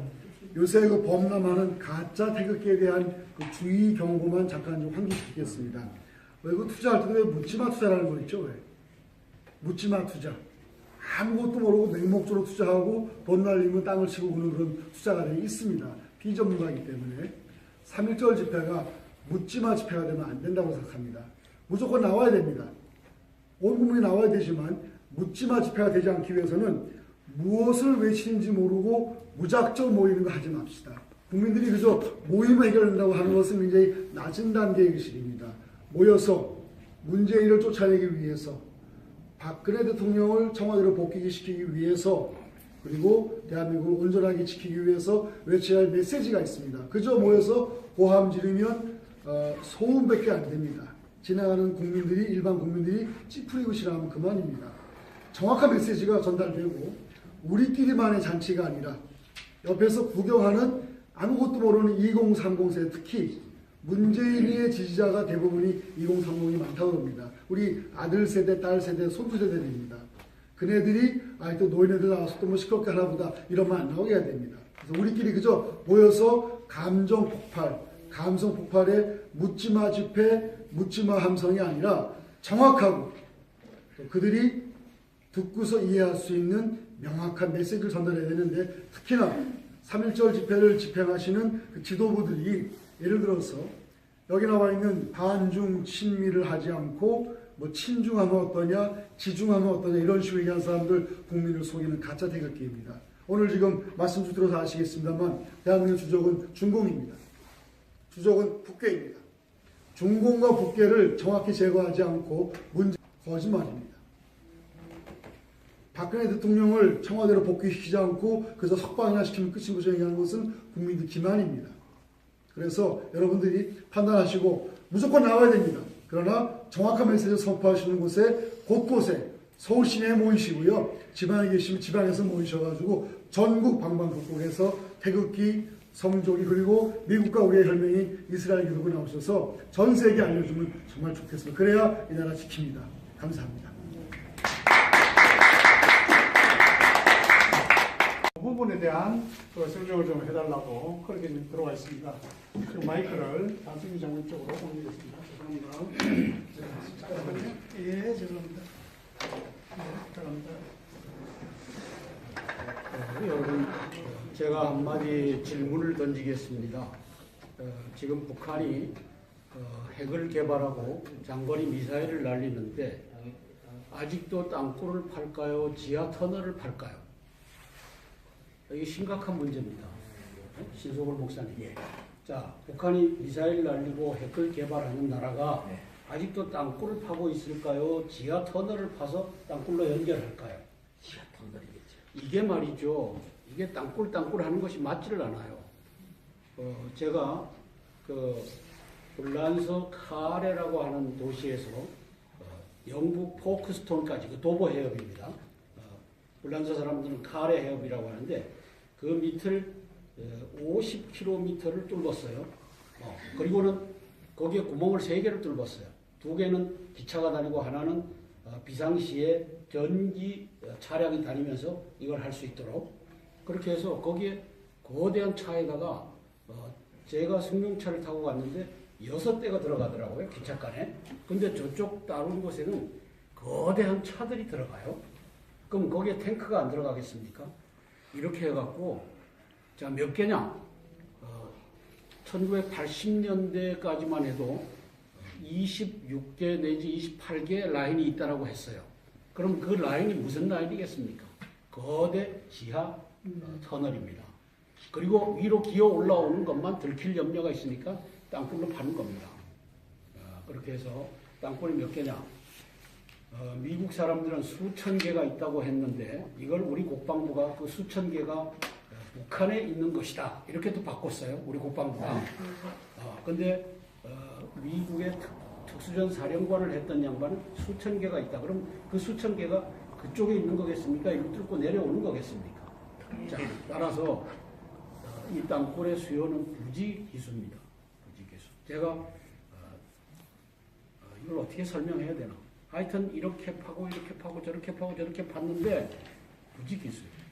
요새 그 범람하는 가짜 태극기에 대한 그 주의 경고만 잠깐 좀 환기시키겠습니다. 왜 그 투자할 때 왜 묻지마 투자라는 거 있죠? 왜? 묻지마 투자. 아무것도 모르고 맹목적으로 투자하고 돈 날리면 땅을 치고 그런 투자가 되어 있습니다. 비전문가이기 때문에 3.1절 집회가 묻지마 집회가 되면 안 된다고 생각합니다. 무조건 나와야 됩니다. 온 국민이 나와야 되지만 묻지마 집회가 되지 않기 위해서는 무엇을 외치는지 모르고 무작정 모이는 거 하지 맙시다. 국민들이 그저 모임을 해결한다고 하는 것은 굉장히 낮은 단계의 의식입니다. 모여서 문재인을 쫓아내기 위해서 박근혜 대통령을 청와대로 복귀시키기 위해서 그리고 대한민국을 온전하게 지키기 위해서 외쳐야 할 메시지가 있습니다. 그저 모여서 고함 지르면 소음밖에 안 됩니다. 지나가는 국민들이 일반 국민들이 찌푸리고 싫어하면 그만입니다. 정확한 메시지가 전달되고 우리끼리만의 잔치가 아니라 옆에서 구경하는 아무것도 모르는 2030 세대 특히 문재인의 지지자가 대부분이 2030이 많다고 합니다. 우리 아들 세대, 딸 세대, 손주 세대입니다. 그네들이 또 노인네들 나와서 또 뭐 시끄럽게 하나보다 이러면 안 나오게 해야 됩니다. 그래서 우리끼리 그저 모여서 감정 폭발, 감성 폭발에 묻지마 집회, 묻지마 함성이 아니라 정확하고 또 그들이 듣고서 이해할 수 있는 명확한 메시지를 전달해야 되는데 특히나 3.1절 집회를 집행하시는 그 지도부들이 예를 들어서 여기 나와 있는 반중 친미를 하지 않고 뭐 친중하면 어떠냐, 지중하면 어떠냐 이런 식으로 얘기하는 사람들 국민을 속이는 가짜 태극기입니다. 오늘 지금 말씀 좀 들어서 아시겠습니다만 대한민국 주적은 중공입니다. 주적은 북괴입니다. 중공과 북괴를 정확히 제거하지 않고 거짓말입니다. 박근혜 대통령을 청와대로 복귀시키지 않고 그래서 석방이나 시키면 끝인 것을 얘기하는 것은 국민들 기만입니다. 그래서 여러분들이 판단하시고 무조건 나와야 됩니다. 그러나 정확한 메시지를 선포하시는 곳에 곳곳에 서울 시내에 모이시고요. 지방에 계시면 지방에서 모이셔가지고 전국 방방곡곡에서 태극기, 성조기 그리고 미국과 우리의 혈맹인 이스라엘 기독교 나오셔서 전 세계에 알려주면 정말 좋겠습니다. 그래야 이 나라 지킵니다. 감사합니다. 그 부분에 대한 설명을 좀 해달라고 그렇게 들어와 있습니다. 그 마이크를 단순히 장관 쪽으로 옮기겠습니다. 죄송합니다. 잠깐만요. 예, 죄송합니다. 죄송합니다. 여러분, 제가 한마디 질문을 던지겠습니다. 지금 북한이 핵을 개발하고 장거리 미사일을 날리는데 아직도 땅굴을 팔까요? 지하 터널을 팔까요? 이게 심각한 문제입니다. 신소골 목사님. 자, 북한이 미사일 날리고 핵을 개발하는 나라가 아직도 땅굴을 파고 있을까요? 지하 터널을 파서 땅굴로 연결할까요? 지하 터널이겠죠. 이게 말이죠. 이게 땅굴 하는 것이 맞지를 않아요. 제가 그 불란서 카레라고 하는 도시에서 영국 포크스톤까지 그 도보 해협입니다. 불란서 사람들은 카레 해협이라고 하는데 그 밑을 50km를 뚫었어요. 그리고는 거기에 구멍을 3개를 뚫었어요. 2개는 기차가 다니고 하나는 비상시에 전기 차량이 다니면서 이걸 할 수 있도록 그렇게 해서 거기에 거대한 차에다가 제가 승용차를 타고 갔는데 6대가 들어가더라고요. 기차간에. 근데 저쪽 다른 곳에는 거대한 차들이 들어가요. 그럼 거기에 탱크가 안 들어가겠습니까? 이렇게 해갖고 자, 몇 개냐? 1980년대까지만 해도 26개 내지 28개 라인이 있다라고 했어요. 그럼 그 라인이 무슨 라인이겠습니까? 거대 지하 터널입니다. 그리고 위로 기어 올라오는 것만 들킬 염려가 있으니까 땅굴로 파는 겁니다. 그렇게 해서 땅굴이 몇 개냐? 미국 사람들은 수천 개가 있다고 했는데 이걸 우리 국방부가 그 수천 개가 북한에 있는 것이다. 이렇게도 바꿨어요. 우리 국방부가. 근데 미국의 특수전 사령관을 했던 양반은 수천 개가 있다. 그럼 그 수천 개가 그쪽에 있는 거겠습니까? 이걸 뚫고 내려오는 거겠습니까? 자, 따라서 이 땅굴의 수요는 부지기수입니다. 부지기수. 제가 이걸 어떻게 설명해야 되나? 하여튼 이렇게 파고 이렇게 파고 저렇게 파고 저렇게 팠는데 부지기수예요.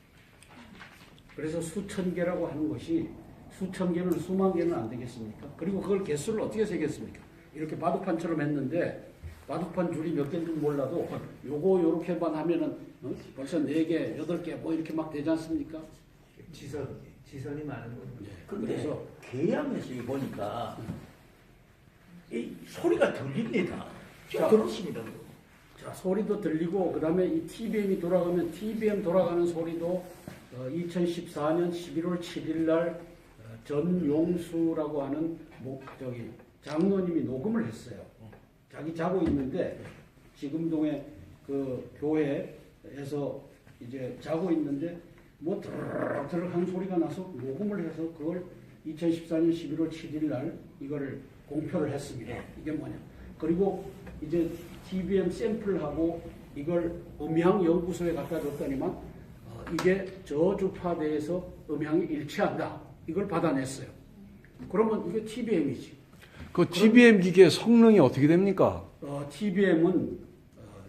그래서 수천 개라고 하는 것이 수천 개는 수만 개는 안 되겠습니까? 그리고 그걸 개수를 어떻게 세겠습니까? 이렇게 바둑판처럼 했는데 바둑판 줄이 몇 개인지 몰라도 요거 요렇게만 하면은 벌써 4개, 8개 뭐 이렇게 막 되지 않습니까? 지선이 많은 거죠. 근데 그래서 계양에서 이 보니까 이 소리가 들립니다. 자, 들었습니다. 자, 소리도 들리고 그다음에 이 TBM이 돌아가면 TBM 돌아가는 소리도 2014년 11월 7일 날 전용수라고 하는 장로님이 녹음을 했어요. 자기 자고 있는데 지금동에 그 교회에서 이제 자고 있는데 뭐 드르륵 한 소리가 나서 녹음을 해서 그걸 2014년 11월 7일 날 이거를 공표를 했습니다. 이게 뭐냐? 그리고 이제 TBM 샘플하고 이걸 음향 연구소에 갖다 줬더니만 이게 저주파대에서 음향이 일치한다. 이걸 받아냈어요. 그러면 이게 TBM이지. 그 TBM 기계의 성능이 어떻게 됩니까? TBM은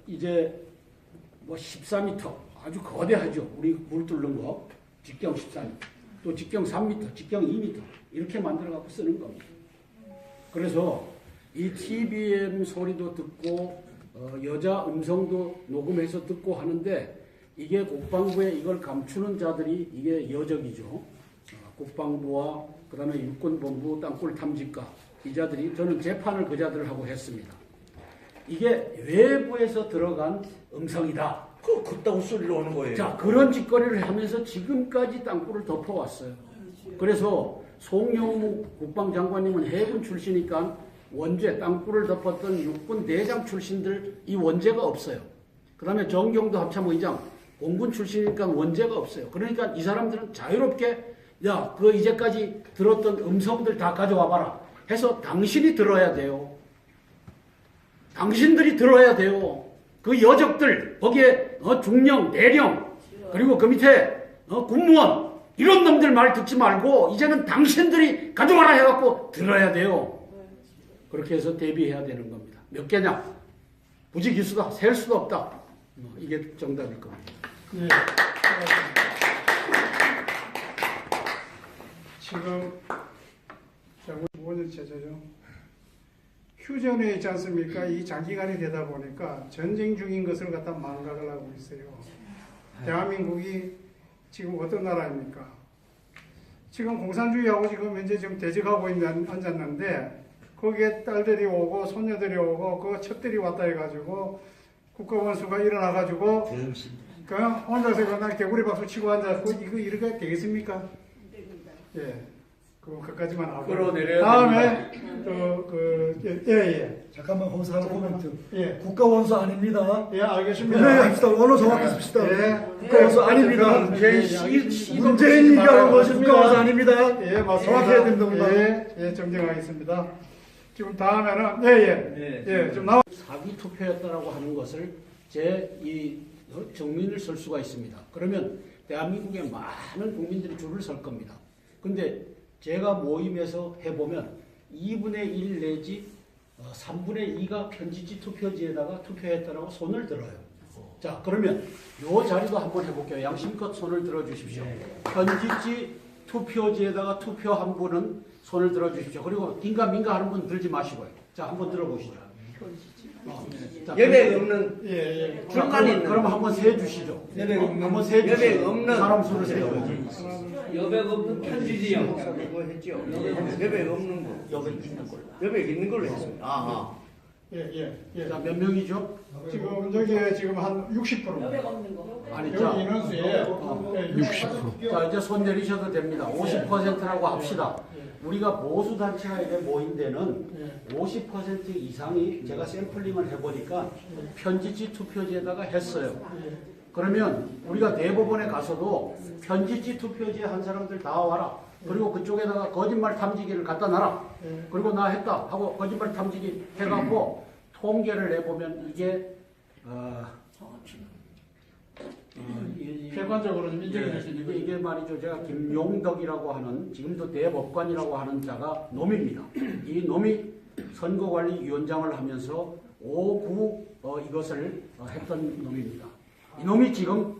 이제 뭐 14m 아주 거대하죠. 우리 물 뚫는 거 직경 14m, 또 직경 3m, 직경 2m 이렇게 만들어 갖고 쓰는 겁니다. 그래서 이 TBM 소리도 듣고 여자 음성도 녹음해서 듣고 하는데 이게 국방부에 이걸 감추는 자들이 이게 여적이죠. 국방부와 그다음에 육군본부 땅굴 탐지과 이 자들이 저는 재판을 그 자들하고 했습니다. 이게 외부에서 들어간 음성이다. 그따구 소리로 오는 거예요. 자, 그런 짓거리를 하면서 지금까지 땅굴을 덮어왔어요. 그래서 송영무 국방장관님은 해군 출신이니까 원죄, 땅굴을 덮었던 육군 대장 출신들 이 원죄가 없어요. 그 다음에 정경도 합참의장, 공군 출신이니까 원죄가 없어요. 그러니까 이 사람들은 자유롭게 야, 그 이제까지 들었던 음성들 다 가져와 봐라 해서 당신이 들어야 돼요. 당신들이 들어야 돼요. 그 여적들, 거기에 중령, 대령, 그리고 그 밑에 군무원 이런 놈들 말 듣지 말고 이제는 당신들이 가져와라 해갖고 들어야 돼요. 그렇게 해서 대비해야 되는 겁니다. 몇 개냐? 부지기수다. 셀 수도 없다. 이게 정답일 겁니다. 네. 지금 무엇을 제재죠? 휴전에 있지 않습니까? 이 장기간이 되다 보니까 전쟁 중인 것을 갖다 망각을 하고 있어요. 대한민국이 지금 어떤 나라입니까? 지금 공산주의하고 지금 현재 지금 대적하고 앉았는데 거기에 딸들이 오고 손녀들이 오고 그 첩들이 왔다 해가지고 국가원수가 일어나가지고 그 혼자서 그냥 개구리 박수 치고 앉았고 이거 이렇게 되겠습니까? 예. 그까지만 하고. 끌어내려야 다음에 예. 잠깐만 거기서 하나 코멘트. 예. 국가원수 아닙니다. 예, 알겠습니다. 분명합시다. 언어 정확히 씁시다. 예. 국가원수 아닙니다. 문재인 얘기하는 것이 국가원수 아닙니다. 예, 맞습니다. 정확해야 된답니다. 예, 정정하겠습니다. 지금 다음에는 좀 나와. 사기 투표였다라고 하는 것을 제 이 정민을 쓸 수가 있습니다. 그러면 대한민국의 많은 국민들이 줄을 설 겁니다. 근데 제가 모임에서 해보면 2분의 1 내지 3분의 2가 편지지 투표지에다가 투표했다라고 손을 들어요. 자, 그러면 요 자리도 한번 해볼게요. 양심껏 손을 들어주십시오. 편지지 투표지에다가 투표한 분은 손을 들어주십시오. 그리고 긴가민가 하는 분 들지 마시고요. 자, 한번 들어보시죠. 자, 여백 없는 예. 중간 있는. 그럼 한번 세 주시죠. 여백 없는 한번 세 주시죠. 여백 없는 사람 수를 세요. 여백 없는 편지지요. 그거 했죠. 여백 없는 거. 여백 있는 걸로. 여백 있는 걸로 했습니다. 아하. 예. 자, 몇 명이죠? 지금 여기에 지금 한 60%. 아니, 여기 자, 인원수에 60%. 자, 이제 손 내리셔도 됩니다. 50%라고 합시다. 우리가 보수단체가 이래 모인 데는 50% 이상이 제가 샘플링을 해보니까 편지지 투표지에다가 했어요. 그러면 우리가 대법원에 가서도 편지지 투표지에 한 사람들 다 와라. 그리고 그쪽에다가 거짓말 탐지기를 갖다 놔라. 그리고 나 했다 하고 거짓말 탐지기 해갖고 통계를 내보면 이게 객관적으로는 인정이 될 수 있는 이게 말이죠. 제가 김용덕이라고 하는 지금도 대법관이라고 하는 자가 놈입니다. 이 놈이 선거관리위원장을 하면서 5, 9 이것을 했던 놈입니다. 이 놈이 지금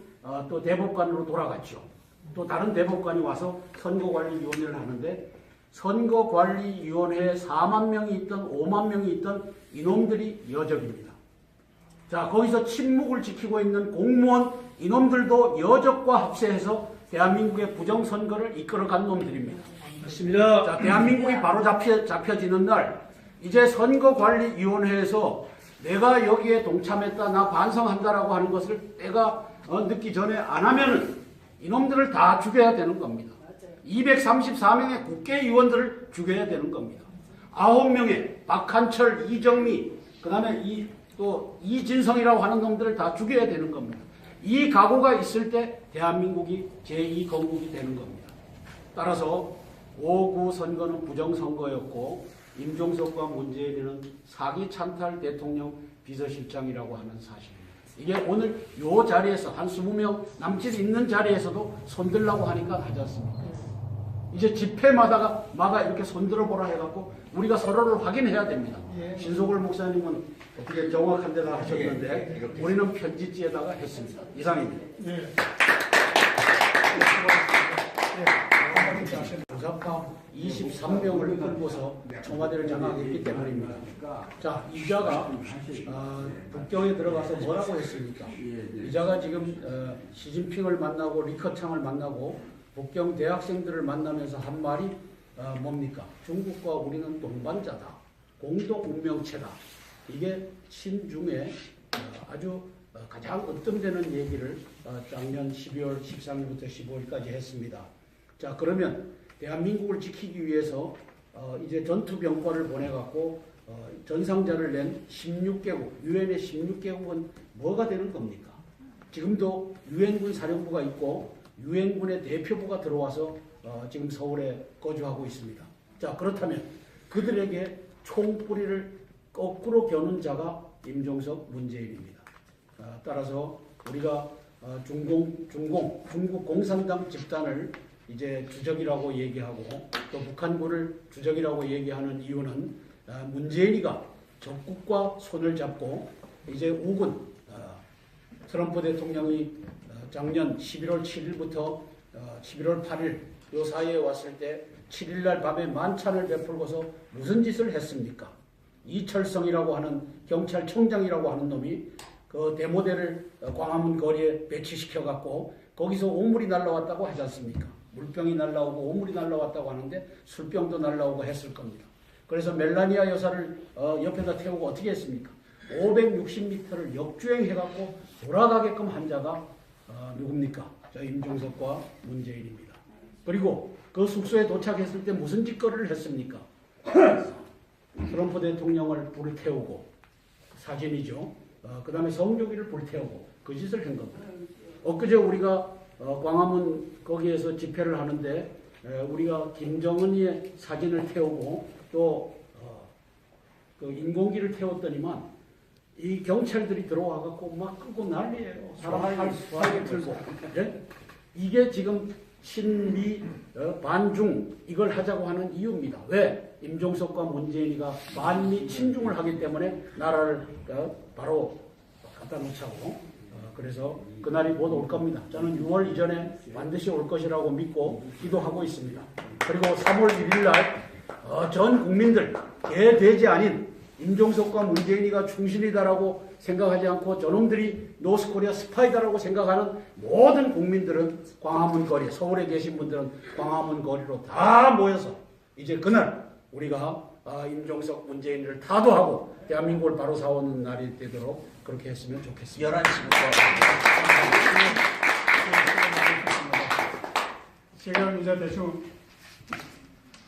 또 대법관으로 돌아갔죠. 또 다른 대법관이 와서 선거관리위원회를 하는데 선거관리위원회에 4만 명이 있던 5만 명이 있던 이놈들이 여적입니다. 자, 거기서 침묵을 지키고 있는 공무원 이놈들도 여적과 합세해서 대한민국의 부정선거를 이끌어간 놈들입니다. 맞습니다. 자, 대한민국이 바로 잡혀지는 날 이제 선거관리위원회에서 내가 여기에 동참했다, 나 반성한다라고 하는 것을 내가 늦기 전에 안 하면은 이놈들을 다 죽여야 되는 겁니다. 234명의 국회의원들을 죽여야 되는 겁니다. 9명의 박한철, 이정미, 그 다음에 또 이진성이라고 하는 놈들을 다 죽여야 되는 겁니다. 이 각오가 있을 때 대한민국이 제2건국이 되는 겁니다. 따라서 5.9 선거는 부정선거였고 임종석과 문재인은 사기 찬탈 대통령 비서실장이라고 하는 사실입니다. 이게 오늘 이 자리에서 한 20명 남짓 있는 자리에서도 손들라고 하니까 하지 않습니까? 이제 집회마다가 이렇게 손들어보라 해갖고 우리가 서로를 확인해야 됩니다. 신소골 목사님은 어떻게 정확한 데다 하셨는데 우리는 편지지에다가 했습니다. 이상입니다. 조사파 23명을 끌고서 청와대를 장악했기 때문입니다. 자, 이자가 북경에 들어가서 뭐라고 했습니까? 이자가 지금 시진핑을 만나고 리커창을 만나고 북경 대학생들을 만나면서 한 말이 뭡니까? 중국과 우리는 동반자다. 공동 운명체다. 이게 친중에 아주 가장 으뜸되는 얘기를 작년 12월 13일부터 15일까지 했습니다. 자, 그러면 대한민국을 지키기 위해서 이제 전투병과를 보내갖고 전상자를 낸 16개국, 유엔의 16개국은 뭐가 되는 겁니까? 지금도 유엔군 사령부가 있고 유엔군의 대표부가 들어와서 지금 서울에 거주하고 있습니다. 자, 그렇다면 그들에게 총뿌리를 거꾸로 겨눈 자가 임종석, 문재인입니다. 따라서 우리가 중국 공산당 집단을 이제 주적이라고 얘기하고 또 북한군을 주적이라고 얘기하는 이유는 문재인이가 적국과 손을 잡고 이제 우군 트럼프 대통령이 작년 11월 7일부터 11월 8일 요 사이에 왔을 때 7일날 밤에 만찬을 베풀고서 무슨 짓을 했습니까? 이철성이라고 하는 경찰청장이라고 하는 놈이 그 데모대를 광화문 거리에 배치시켜갖고 거기서 오물이 날라왔다고 하지 않습니까? 물병이 날라오고 오물이 날라왔다고 하는데 술병도 날라오고 했을 겁니다. 그래서 멜라니아 여사를 옆에다 태우고 어떻게 했습니까? 560m를 역주행해갖고 돌아가게끔 한 자가 누굽니까? 저 임종석과 문재인입니다. 그리고 그 숙소에 도착했을 때 무슨 짓거리를 했습니까? 트럼프 대통령을 불태우고 사진이죠. 그 다음에 성조기를 불태우고 그 짓을 한 겁니다. 엊그제 우리가 광화문 거기에서 집회를 하는데 우리가 김정은의 사진을 태우고 또 그 인공기를 태웠더니만 이 경찰들이 들어와갖고 막 끄고 난리예요. 사람 활 틀고. 예? 이게 지금 친미 반중 이걸 하자고 하는 이유입니다. 왜? 임종석과 문재인이가 반미 친중을 하기 때문에 나라를 바로 갖다 놓자고. 그래서 그날이 곧 올 겁니다. 저는 6월 이전에 반드시 올 것이라고 믿고 기도하고 있습니다. 그리고 3월 1일 날 전 국민들 개돼지 아닌 임종석과 문재인이가 충신이다라고 생각하지 않고 저놈들이 노스코리아 스파이다라고 생각하는 모든 국민들은 광화문 거리, 서울에 계신 분들은 광화문 거리로 다 모여서 이제 그날 우리가 임종석, 문재인을 타도하고 대한민국을 바로 세우는 날이 되도록 그렇게 했으면 좋겠습니다. 11시부터. 지금 이제 대충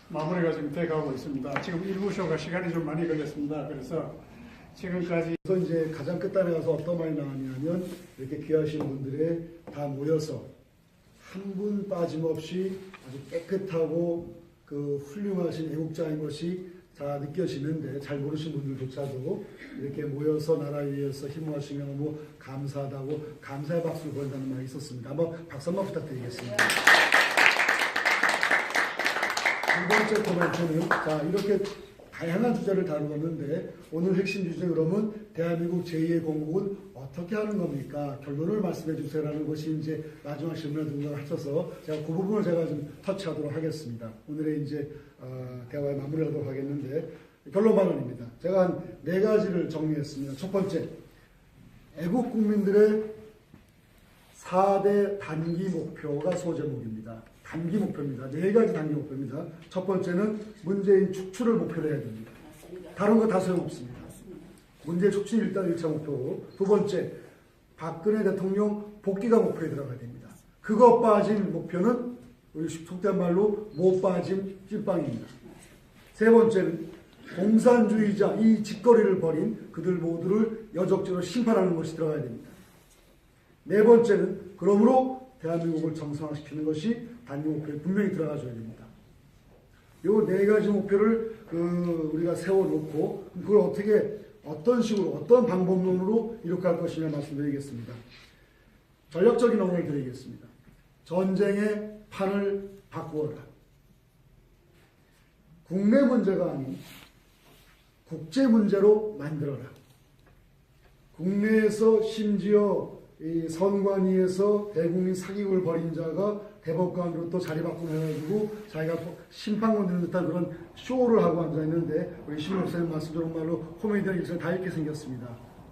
마무리가 지금 돼가고 있습니다. 지금 1부쇼가 시간이 좀 많이 걸렸습니다. 그래서 지금까지 그래서 이제 가장 끝단에 가서 어떤 말이 나왔냐면 이렇게 귀하신 분들에 다 모여서 한 분 빠짐없이 아주 깨끗하고 그 훌륭하신 애국자인 것이 다 느껴지는데 잘 모르신 분들조차도 이렇게 모여서 나라 위해서 힘모하시며 너무 감사하다고 감사의 박수를 보낸다는 말이 있었습니다. 한번 박수 한번 부탁드리겠습니다. 두 번째 코멘트는 자 이렇게 다양한 주제를 다루었는데 오늘 핵심 주제 그러면 대한민국 제2의 공국은 어떻게 하는 겁니까? 결론을 말씀해 주세요라는 것이 이제 마지막 질문을 누군가 하셔서 제가 그 부분을 제가 좀 터치하도록 하겠습니다. 오늘의 이제 대화의 마무리를 하도록 하겠는데 결론 발언입니다. 제가 한 4가지를 정리했습니다. 첫 번째, 애국 국민들의 4대 단기 목표가 소제목입니다. 단기 목표입니다. 4가지 단기 목표입니다. 첫 번째는 문재인 축출을 목표로 해야 됩니다. 다른 거 다 소용없습니다. 문재인 축출이 일단 1차 목표고 두 번째, 박근혜 대통령 복귀가 목표에 들어가야 됩니다. 그거 빠진 목표는 우리 속된 말로 못 빠진 찐빵입니다. 세 번째는 공산주의자 이 짓거리를 벌인 그들 모두를 여적죄로 심판하는 것이 들어가야 됩니다. 네 번째는 그러므로 대한민국을 정상화시키는 것이 단기 목표에 분명히 들어가줘야 됩니다. 이 4가지 목표를 우리가 세워놓고 그걸 어떻게 어떤 식으로 어떤 방법론으로 이룩할 것이냐 말씀드리겠습니다. 전략적인 언어를 드리겠습니다. 전쟁의 판을 바꾸어라. 국내 문제가 아닌 국제 문제로 만들어라. 국내에서 심지어 이 선관위에서 대국민 사기극을 벌인 자가 대법관으로 또 자리 바꾸면가지고 자기가 심판 건드는 듯한 그런 쇼를 하고 앉아있는데 우리 신문 목사님 말씀처럼 말로 코미디언 일생 다 이렇게 생겼습니다.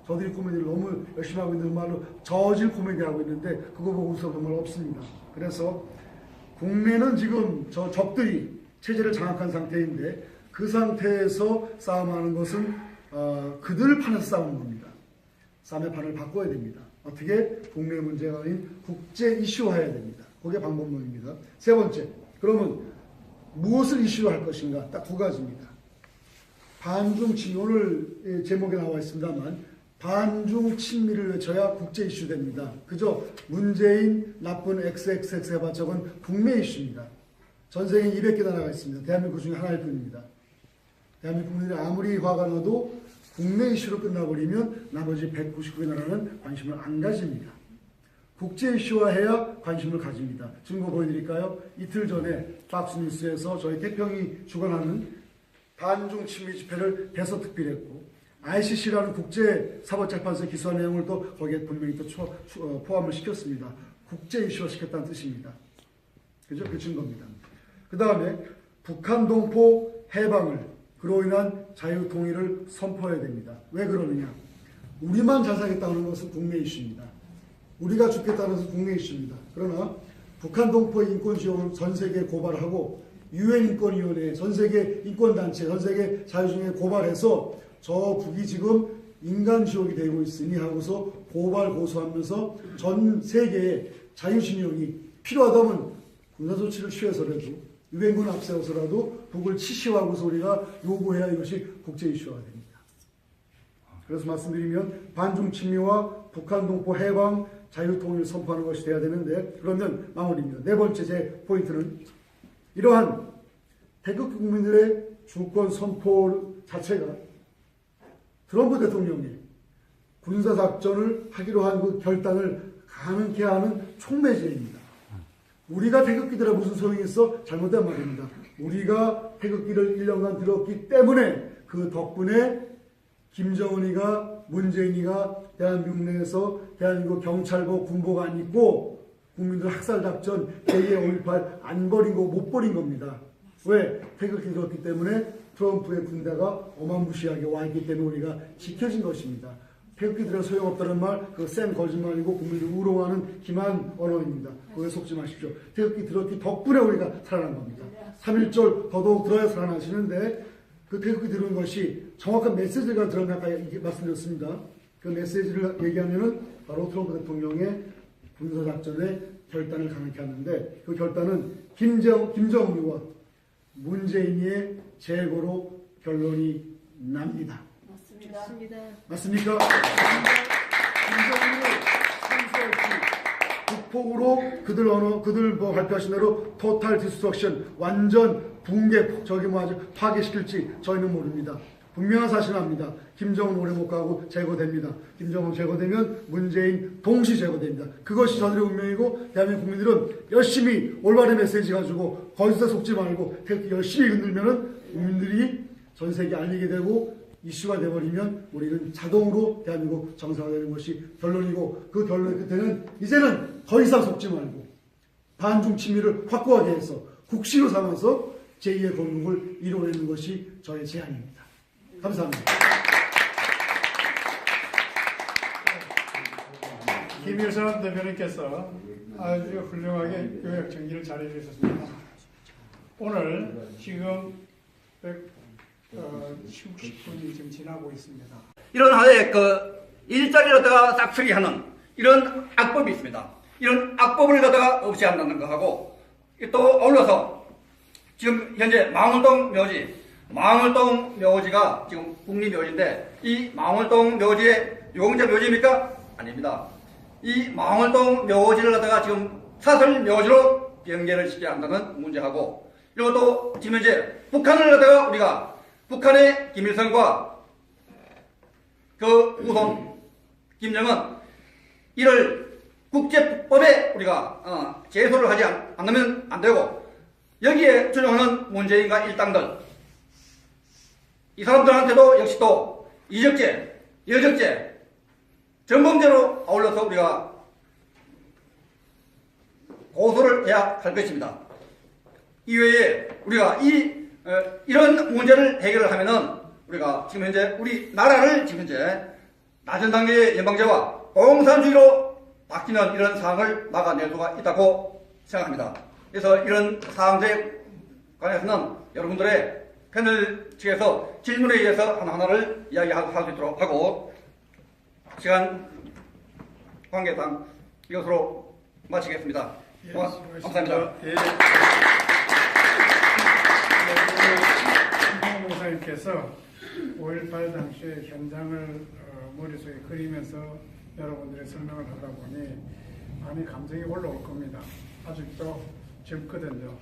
저들이 코미디를 너무 열심히 하고 있는 말로 저질 코미디 하고 있는데 그거 보고 웃어 본 말 없습니다. 그래서 국내는 지금 저 적들이 체제를 장악한 상태인데 그 상태에서 싸움하는 것은 그들 판에서 싸우는 겁니다. 싸움의 판을 바꿔야 됩니다. 어떻게? 국내 문제가 아닌 국제 이슈화해야 됩니다. 그게 방법론입니다. 세 번째, 그러면 무엇을 이슈로 할 것인가? 딱 2가지입니다. 반중 친미, 오늘 제목에 나와 있습니다만 반중 친미를 외쳐야 국제 이슈 됩니다. 그저 문재인 나쁜 XXX 해봐 저건 국내 이슈입니다. 전 세계에 200개 나라가 있습니다. 대한민국 그 중에 하나일 뿐입니다. 대한민국 국민들이 아무리 화가 나도 국내 이슈로 끝나버리면 나머지 199개 나라는 관심을 안 가집니다. 국제 이슈화해야 관심을 가집니다. 증거 보여드릴까요? 이틀 전에 박스뉴스에서 저희 태평이 주관하는 반중 친미 집회를 대서특필했고 ICC라는 국제사법재판소에 기소한 내용을 또 거기에 분명히 또 포함을 시켰습니다. 국제 이슈화 시켰다는 뜻입니다. 그죠? 그 증거입니다. 그 다음에 북한 동포 해방을 그로 인한 자유통일을 선포해야 됩니다. 왜 그러느냐? 우리만 잘 살겠다는 것은 국내 이슈입니다. 우리가 죽겠다는 것은 국내 이슈입니다. 그러나 북한 동포의 인권 지역을 전 세계에 고발하고 유엔 인권위원회, 전 세계 인권단체, 전 세계 자유중에 고발해서 저 북이 지금 인간 지옥이 되고 있으니 하고서 고발 고소하면서 전 세계에 자유신용이 필요하다면 군사조치를 취해서라도 유엔군 앞세워서라도 북을 치시하고서 우리가 요구해야 이것이 국제 이슈화가 됩니다. 그래서 말씀드리면 반중 친미와 북한 동포 해방 자유통일 선포하는 것이 돼야 되는데, 그러면 마무리입니다. 네 번째 제 포인트는 이러한 태극기 국민들의 주권 선포 자체가 트럼프 대통령이 군사작전을 하기로 한 그 결단을 가능케 하는 촉매제입니다. 우리가 태극기들에 무슨 소용이 있어? 잘못된 말입니다. 우리가 태극기를 1년간 들었기 때문에 그 덕분에 김정은이가 문재인이가 대한민국 내에서 대한민국 경찰고 군보가 안 있고 국민들 학살작전 제2의 5.18 안 벌인 거 못 벌인 겁니다. 왜? 태극기 들었기 때문에 트럼프의 군대가 어마무시하게 와 있기 때문에 우리가 지켜진 것입니다. 태극기 들어 소용없다는 말, 그거 센 거짓말이고 국민을 우롱하는 기만 언어입니다. 그거에 속지 마십시오. 태극기 들었기 덕분에 우리가 살아난 겁니다. 3.1절 더더욱 들어야 살아나시는데 그 태극기 들은 것이 정확한 메시지가 들어나 아까 말씀드렸습니다. 그 메시지를 얘기하면은 바로 트럼프 대통령의 군사작전의 결단을 가능케 하는데 그 결단은 김정은과 문재인의 제거로 결론이 납니다. 맞습니다. 맞습니까? 김정은을 상수 없이 북폭으로 그들 발표하신 대로 토탈 디스트럭션 완전 붕괴 저기 아주 파괴시킬지 저희는 모릅니다. 분명한 사실은 압니다. 김정은 오래 못 가고 제거됩니다. 김정은 제거되면 문재인 동시 제거됩니다. 그것이 저들의 운명이고 대한민국 국민들은 열심히 올바른 메시지 가지고 거기서 속지 말고 그렇게 열심히 흔들면은 국민들이 전 세계에 알리게 되고 이슈가 돼버리면 우리는 자동으로 대한민국 정상화되는 것이 결론이고 그 결론의 끝에는 이제는 더 이상 속지 말고 반중 친미를 확고하게 해서 국시로 삼아서 제2의 건국을 이뤄내는 것이 저의 제안입니다. 감사합니다. 김일성 대변인께서 아주 훌륭하게 요약 정리를 잘 해주셨습니다. 오늘 지금 60분이 지금 지나고 있습니다. 이런 하에 그 일자리를 갖다가 싹쓸이하는 이런 악법이 있습니다. 이런 악법을 갖다가 없애한다는 거하고 또 어울러서 지금 현재 망월동 묘지가 지금 국립묘지인데 이 망월동 묘지의 유공자 묘지입니까? 아닙니다. 이 망월동 묘지를 갖다가 지금 사설 묘지로 변경을 시켜야 한다는 문제하고 그리고 또 지금 현재 북한을 갖다가 우리가 북한의 김일성과 그 우선 김정은 이를 국제법에 우리가 제소를 하지 않으면 안 되고 여기에 준용하는 문재인과 일당들 이 사람들한테도 역시 또 이적죄, 여적죄, 전범죄로 아울러서 우리가 고소를 해야 할 것입니다. 이외에 우리가 이런 문제를 해결을 하면은 우리가 지금 현재 우리 나라를 지금 현재 낮은 단계의 연방제와 공산주의로 바뀌는 이런 상황을 막아낼 수가 있다고 생각합니다. 그래서 이런 사항들에 관해서는 여러분들의 패널 측에서 질문에 의해서 하나하나를 이야기할 수 있도록 하고 시간 관계상 이것으로 마치겠습니다. 예, 감사합니다. 예. 김동호 목사님께서 5.18 당시의 현장을 머릿속에 그리면서 여러분들의 설명을 하다 보니 많이 감정이 올라올 겁니다. 아직도 젊거든요.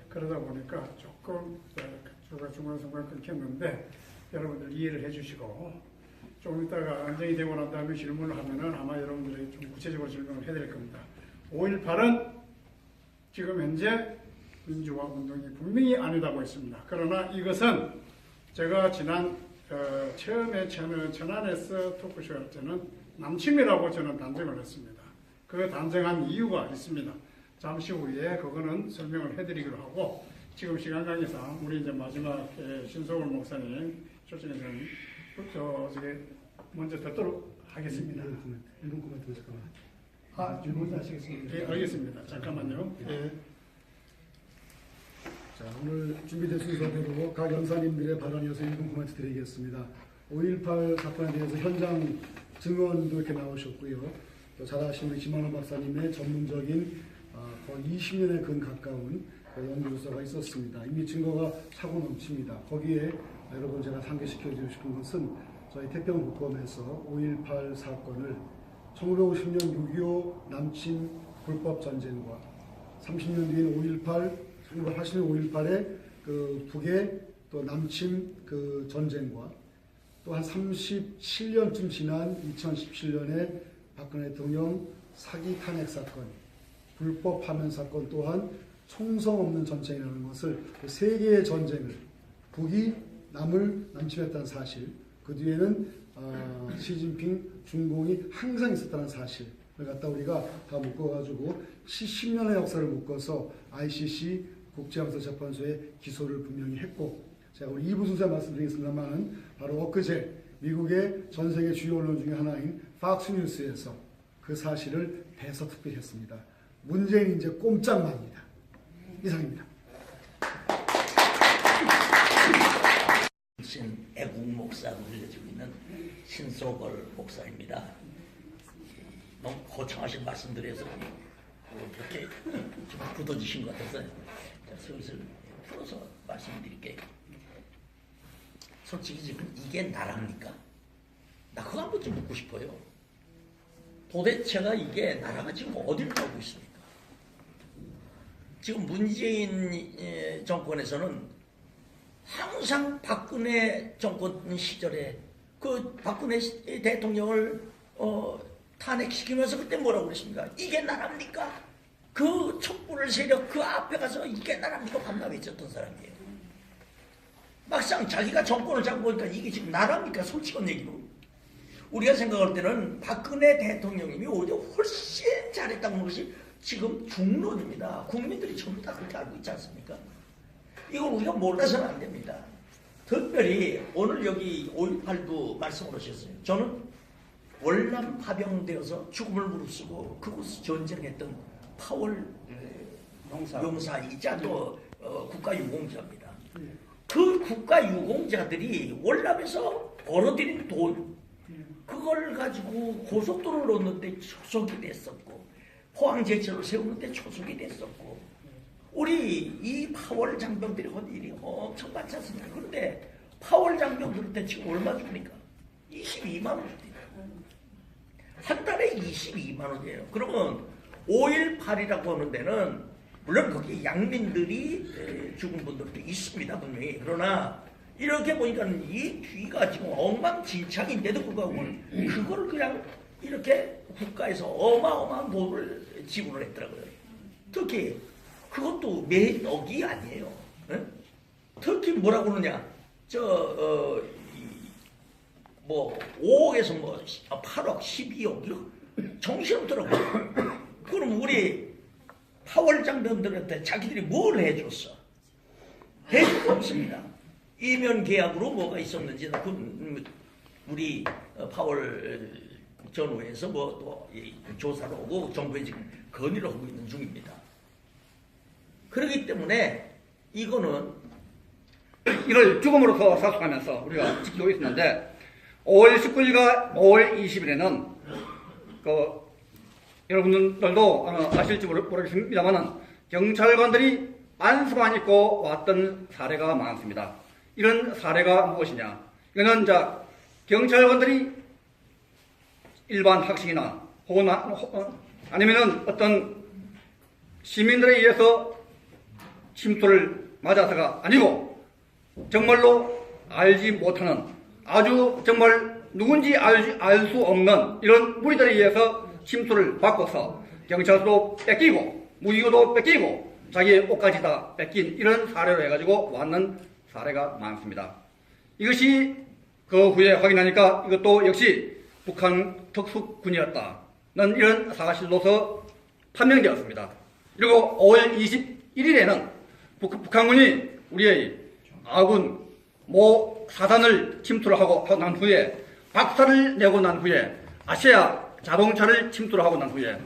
그러다 보니까 조금 주가 중간중간 끊겼는데 여러분들 이해를 해주시고 조금 있다가 안정이 되고 난 다음에 질문을 하면은 아마 여러분들이 좀 구체적으로 질문을 해드릴 겁니다. 5.18은 지금 현재 민주화 운동이 분명히 아니다고 했습니다. 그러나 이것은 제가 지난 처음에 천안에서 토크쇼 할 때는 남침이라고 저는 단정을 했습니다. 그 단정한 이유가 있습니다. 잠시 후에 그거는 설명을 해드리기로 하고 지금 시간 관계상 우리 이제 마지막에 신소울 목사님 초청해서는 먼저 듣도록 하겠습니다. 1분 코멘트 잠깐만. 질문 하시겠습니다. 예, 알겠습니다. 잠깐만요. 예. 자, 오늘 준비된 순서대로 각 연사님들의 발언이어서 1분 코멘트 드리겠습니다. 5.18 사건에 대해서 현장 증언도 이렇게 나오셨고요. 또 잘 아시는 김만호 박사님의 전문적인 거의 20년에 근 가까운 그 연구조사가 있었습니다. 이미 증거가 차고 넘칩니다. 거기에 여러분 제가 상기시켜주고 싶은 것은 저희 태평북검에서 5.18 사건을 1950년 6.25 남침 불법 전쟁과 30년 뒤인 5.18, 1980년 5.18의 그 북의 또 남침 그 전쟁과 또 한 37년쯤 지난 2017년에 박근혜 대통령 사기 탄핵 사건, 불법 파면 사건 또한 총성 없는 전쟁이라는 것을 그 세 개의 전쟁을 북이 남을 남침했다는 사실, 그 뒤에는 시진핑 중공이 항상 있었다는 사실을 갖다 우리가 다 묶어가지고 10년의 역사를 묶어서 ICC 국제형사재판소에 기소를 분명히 했고, 제가 우리 2부 순서에 말씀드리겠습니다만 바로 엊그제 미국의 전 세계 주요 언론 중에 하나인 팍스뉴스에서 그 사실을 대서특필했습니다. 문재인 이제 꼼짝마입니다. 이상입니다. 신 애국 목사로 알려지고 있는 신소걸 목사입니다. 너무 거창하신 말씀드려서 이렇게 좀 굳어지신 것 같아서 슬슬 풀어서 말씀드릴게요. 솔직히 지금 이게 나라입니까? 나 그거 한번 좀 묻고 싶어요. 도대체가 이게 나라가 지금 어디를 가고 있습니까? 지금 문재인 정권에서는 항상 박근혜 정권 시절에 그 박근혜 대통령을 탄핵시키면서 그때 뭐라고 그랬습니까? 이게 나라입니까? 그 촛불 세력 그 앞에 가서 이게 나라입니까? 밤낮 외쳤던 사람이에요. 막상 자기가 정권을 잡고 보니까 이게 지금 나라입니까? 솔직한 얘기로. 우리가 생각할 때는 박근혜 대통령님이 오히려 훨씬 잘했다는 것이 지금 중론입니다. 국민들이 전부 다 그렇게 알고 있지 않습니까? 이걸 우리가 몰라서는 안 됩니다. 특별히 오늘 여기 5.18도 말씀을 하셨어요. 저는 월남 파병되어서 죽음을 무릅쓰고 그곳에서 전쟁했던 파월 용사이자 또 국가유공자입니다. 그 국가유공자들이 월남에서 벌어들인 돈 그걸 가지고 고속도로를 놓는데 초속이 됐었고 포항제철을 세우는데 초속이 됐었고 우리 이 파월 장병들이 한 일이 엄청 많지 않습니까? 그런데 파월 장병들한테 지금 얼마 줍니까? 22만 원 줍니다. 한 달에 22만 원이에요. 그러면 5.18이라고 하는 데는 물론 거기 양민들이 죽은 분들도 있습니다. 분명히. 그러나 이렇게 보니까 이 뒤가 지금 엉망진창인데도 불구하고 그걸 그냥 이렇게 국가에서 어마어마한 돈을 지불을 했더라고요. 특히 그것도 매 떡이 아니에요. 에? 특히 뭐라고 그러냐. 5억에서 8억, 12억, 이거 정신없더라고요. 그럼 우리 파월 장병들한테 자기들이 뭘 해줬어? 해줄 거 없습니다. 이면 계약으로 뭐가 있었는지 우리 파월 전후에서 또 조사를 하고 정부에 지금 건의를 하고 있는 중입니다. 그렇기 때문에 이거는 이를 죽음으로서 사수하면서 우리가 지키고 있었는데 5월 19일과 5월 20일에는 여러분들도 아실지 모르겠습니다만 경찰관들이 안수만 입고 왔던 사례가 많습니다. 이런 사례가 무엇이냐? 이거는 경찰관들이 일반 학생이나 혹은 아니면은 어떤 시민들에 의해서 침투를 맞아서가 아니고 정말로 알지 못하는 아주 정말 누군지 알 수 없는 이런 무리들에 의해서 침투를 받고서 경찰도 뺏기고 무기도 뺏기고 자기의 옷까지 다 뺏긴 이런 사례로 해가지고 왔는 사례가 많습니다. 이것이 그 후에 확인하니까 이것도 역시 북한 특수군이었다는 이런 사실로서 판명되었습니다. 그리고 5월 21일에는 북한군이 우리의 아군 모 사단을 침투를 하고 난 후에 박살을 내고 난 후에 아시아 자동차를 침투를 하고 난 후에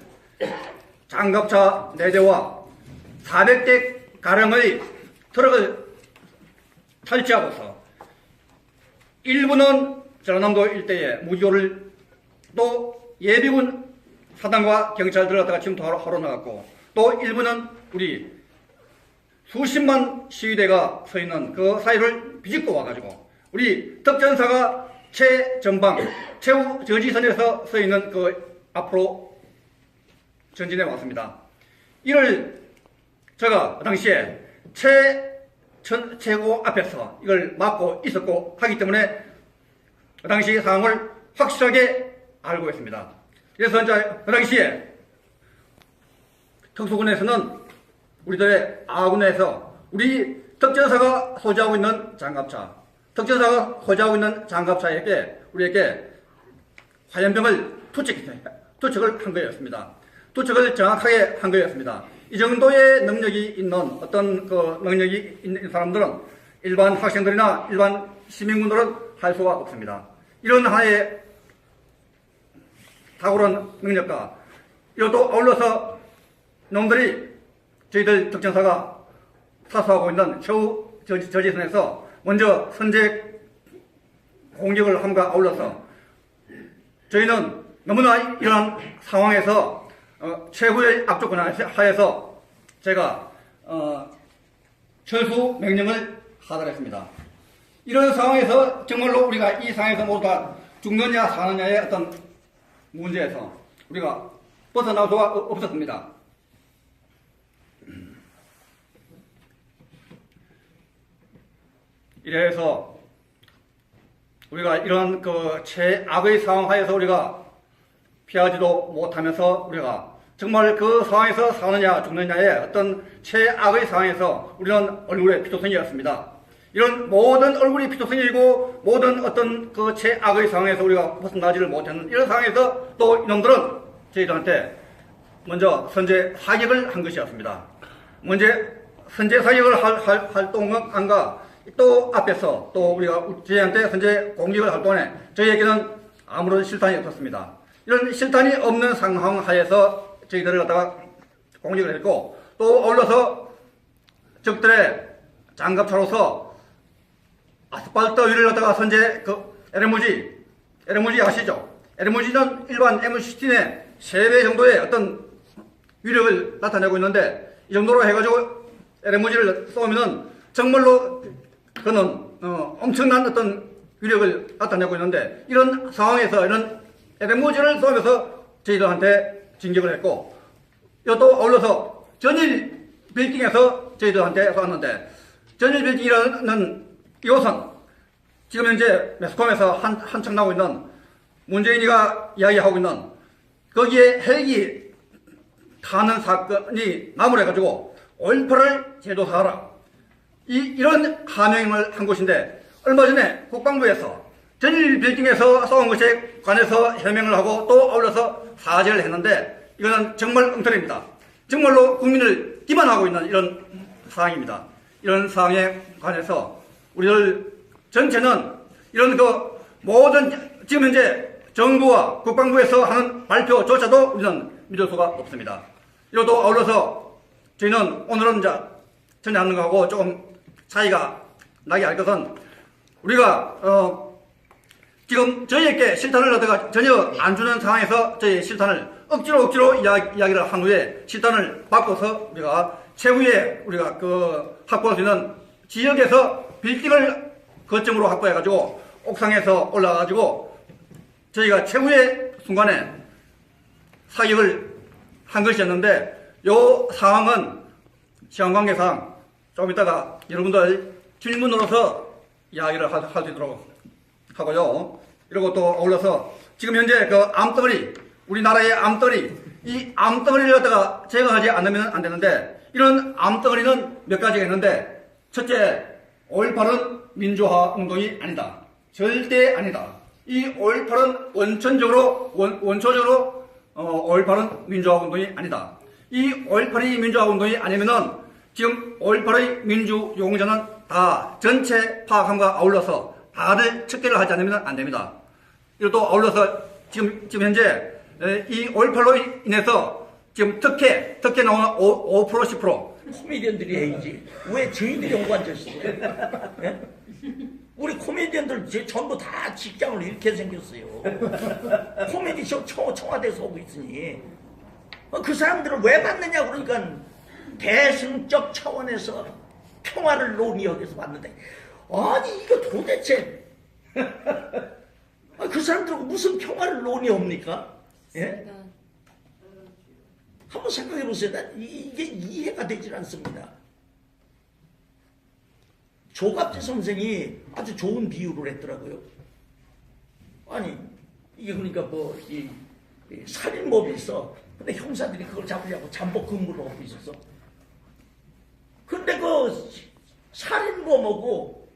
장갑차 4대와 400대 가량의 트럭을 탈취하고서 일부는 전라남도 일대에 무기고를 또 예비군 사단과 경찰들 갖다가 침투하러 나갔고 또 일부는 우리 수십만 시위대가 서 있는 그 사이를 비집고 와가지고 우리 덕전사가 최전방, 최후 저지선에서 서 있는 그 앞으로 전진해 왔습니다. 이를 제가 그 당시에 최고 앞에서 이걸 막고 있었고 하기 때문에 그 당시 상황을 확실하게 알고 있습니다. 그래서 이제 그 당시에 특수군에서는 우리들의 아군에서 우리 특전사가 소지하고 있는 장갑차, 특전사가 소지하고 있는 장갑차에게 우리에게 화염병을 투척을 한 거였습니다. 투척을 정확하게 한 거였습니다. 이 정도의 능력이 있는 어떤 그 능력이 있는 사람들은 일반 학생들이나 일반 시민군들은 할 수가 없습니다. 이런 하나의 탁월한 능력과 이것도 아울러서 놈들이 저희들 특전사가 사수하고 있는 최후 저지선에서 먼저 선제 공격을 함과 아울러서 저희는 너무나 이러한 상황에서 최후의 압조권 하에서 제가 철수 명령을 하달했습니다. 이런 상황에서 정말로 우리가 이 상황에서 모두 다 죽느냐 사느냐의 어떤 문제에서 우리가 벗어나올 수가 없었습니다. 이래서 우리가 이런 그 최악의 상황 하에서 우리가 피하지도 못하면서 우리가 정말 그 상황에서 사느냐 죽느냐의 어떤 최악의 상황에서 우리는 얼굴의 피투성이었습니다. 이런 모든 얼굴이 피투성이고 모든 어떤 그 최악의 상황에서 우리가 벗어나지를 못하는 이런 상황에서 또 이놈들은 저희들한테 먼저 선제 사격을 한 것이었습니다. 먼저 선제 사격을 할 동안과 또 앞에서 또 우리가 저희한테 선제 공격을 할 동안에 저희에게는 아무런 실탄이 없었습니다. 이런 실탄이 없는 상황 하에서 저희들을 갖다가 공격을 했고 또 어울러서 적들의 장갑차로서 아스팔트 위를 갖다가 선제 LMG 아시죠? LMG는 일반 M16의 3배 정도의 어떤 위력을 나타내고 있는데 이 정도로 해가지고 LMG를 쏘면은 정말로 그는 엄청난 어떤 위력을 나타내고 있는데 이런 상황에서 이런 LMG를 쏘면서 저희들한테 진격을 했고 이것도 어울러서 전일 빌딩에서 저희들한테 쏘았는데 전일 빌딩이라는 이곳은 지금 현재 매스컴에서 한창 나오고 있는 문재인이가 이야기하고 있는 거기에 헬기 타는 사건이 나무래가지고 5.18을 제도사하라 이런 하명을 한 곳인데 얼마 전에 국방부에서 전일 빌딩에서 싸운 것에 관해서 해명을 하고 또 아울러서 사죄를 했는데 이거는 정말 엉터리입니다. 정말로 국민을 기만하고 있는 이런 상황입니다. 이런 상황에 관해서 우리들 전체는 이런 그 모든 지금 현재 정부와 국방부에서 하는 발표조차도 우리는 믿을 수가 없습니다. 이것도 아울러서 저희는 오늘은 이제 전혀 않는 거하고 조금 차이가 나게 할 것은 우리가 지금 저희에게 실탄을 얻어가 전혀 안 주는 상황에서 저희 실탄을 억지로 이야기를 한 후에 실탄을 바꿔서 우리가 최후에 우리가 그 확보할 수 있는 지역에서 빌딩을 거점으로 확보해가지고 옥상에서 올라가가지고 저희가 최후의 순간에 사격을 한 것이었는데 요 상황은 시간 관계상 좀 이따가 여러분들 질문으로서 이야기를 할 수 있도록 하고요. 그리고 또 어울러서 지금 현재 그 암덩어리, 우리나라의 암덩어리, 이 암덩어리를 갖다가 제거하지 않으면 안 되는데 이런 암덩어리는 몇 가지가 있는데 첫째, 5.18은 민주화 운동이 아니다. 절대 아니다. 이 5.18은 원초적으로 5.18은 민주화 운동이 아니다. 이 5.18이 민주화 운동이 아니면은 지금 5.18의 민주 용자는 다 전체 파악함과 아울러서 다들 척결을 하지 않으면 안 됩니다. 이것도 아울러서 지금 현재 이 5.18로 인해서 지금 특혜 나오는 5% 10% 코미디언들이 해야지. 왜 저희들이 오고 앉아있어요? 예? 우리 코미디언들 전부 다 직장을 이렇게 생겼어요. 코미디쇼 청와대에서 오고 있으니 그 사람들을 왜 받느냐 그러니까 대승적 차원에서 평화를 논의하기 위해서 왔는데, 아니 이거 도대체 그 사람들하고 무슨 평화를 논의합니까? 예? 한번 생각해 보세요. 이게 이해가 되질 않습니다. 조갑재 선생이 아주 좋은 비유를 했더라고요. 아니 이게 그러니까 뭐 이 살인범이 있어. 근데 형사들이 그걸 잡으려고 잠복 근무를 하고 있었어. 근데 그 살인범하고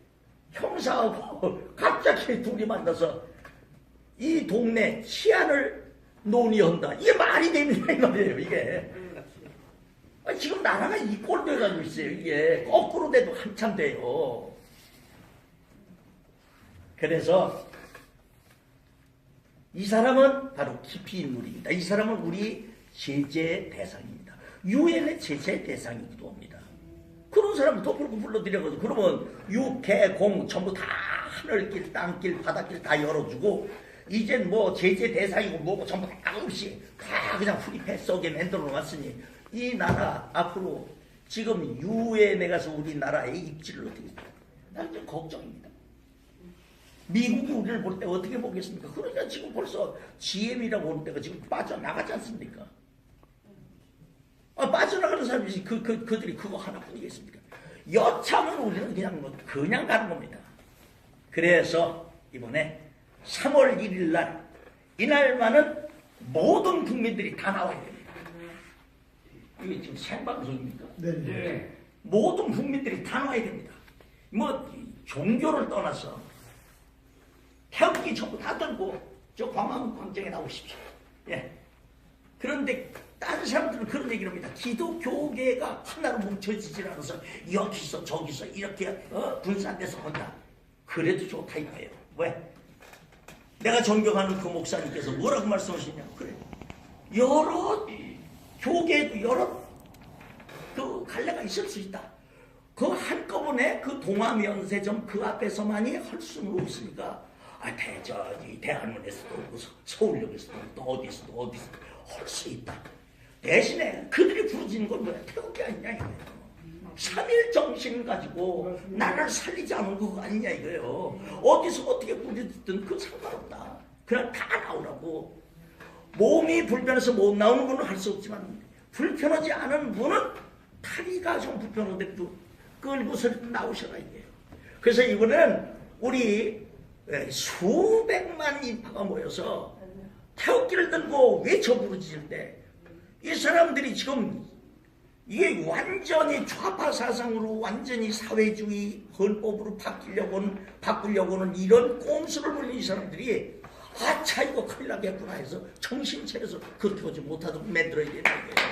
형사하고 갑자기 둘이 만나서 이 동네 치안을 논의한다. 이게 말이 됩니까 이 말이에요 이게. 아니, 지금 나라가 이 꼴 돼가지고 있어요. 이게 거꾸로 돼도 한참 돼요. 그래서 이 사람은 바로 깊이 인물입니다. 이 사람은 우리 제재 대상입니다. 유엔의 제재 대상이기도 합니다. 그런 사람을 더 그렇게 불러들여가지고 그러면 유, 개, 공 전부 다 하늘길, 땅길, 바닷길 다 열어주고 이젠 뭐 제재 대상이고 뭐고 전부 다 없이 다 그냥 프리패 속에 만들어 놨으니 이 나라 앞으로 지금 유엔에 가서 우리나라의 입지를 어떻게 해요? 나는 좀 걱정입니다. 미국이 우리를 볼 때 어떻게 보겠습니까? 그러니까 지금 벌써 GM이라고 하는 데가 지금 빠져나가지 않습니까? 빠져나가는 사람이 그들이 그거 하나뿐이겠습니까? 여차하면 우리는 그냥 가는 겁니다. 그래서 이번에 3월 1일 날 이날만은 모든 국민들이 다 나와야 됩니다. 이게 지금 생방송입니까? 네. 모든 국민들이 다 나와야 됩니다. 뭐 종교를 떠나서 태극기 전부 다 들고 저 광화문 광장에 나오십시오. 예. 그런데 다른 사람들은 그런 얘기를 합니다. 기독교계가 하나로 뭉쳐지질 않아서 여기서 저기서 이렇게 분산돼서 한다. 그래도 좋다 이거예요. 왜? 내가 존경하는 그 목사님께서 뭐라고 말씀하시냐고. 그래. 여러 교계에도 여러 그 갈래가 있을 수 있다. 그 한꺼번에 그 동아면세점 그 앞에서만이 할 수는 없으니까 대한민국에서도 서울역에서도 또 어디서도 할 수 있다. 대신에 그들이 부르짖는 건 뭐야? 태극기 아니냐 이거예요. 3.1 정신 가지고 나라를 살리지 않은 거 아니냐 이거예요. 어디서 어떻게 부르짖든 그 상관없다. 그냥 다 나오라고. 몸이 불편해서 못 나오는 분은 할 수 없지만 불편하지 않은 분은 다리가 좀 불편한데 또 끌고서 나오셔라 이게요. 그래서 이번에는 우리 수백만 인파가 모여서 태극기를 들고 외쳐 부르짖을 때 이 사람들이 지금 이게 완전히 좌파 사상으로 완전히 사회주의 헌법으로 바꾸려고는 이런 꼼수를 부리는 이 사람들이 아차 이거 큰일 나겠구나 해서 정신 차려서 그렇게 하지 못하도록 만들어야 되는 거예요.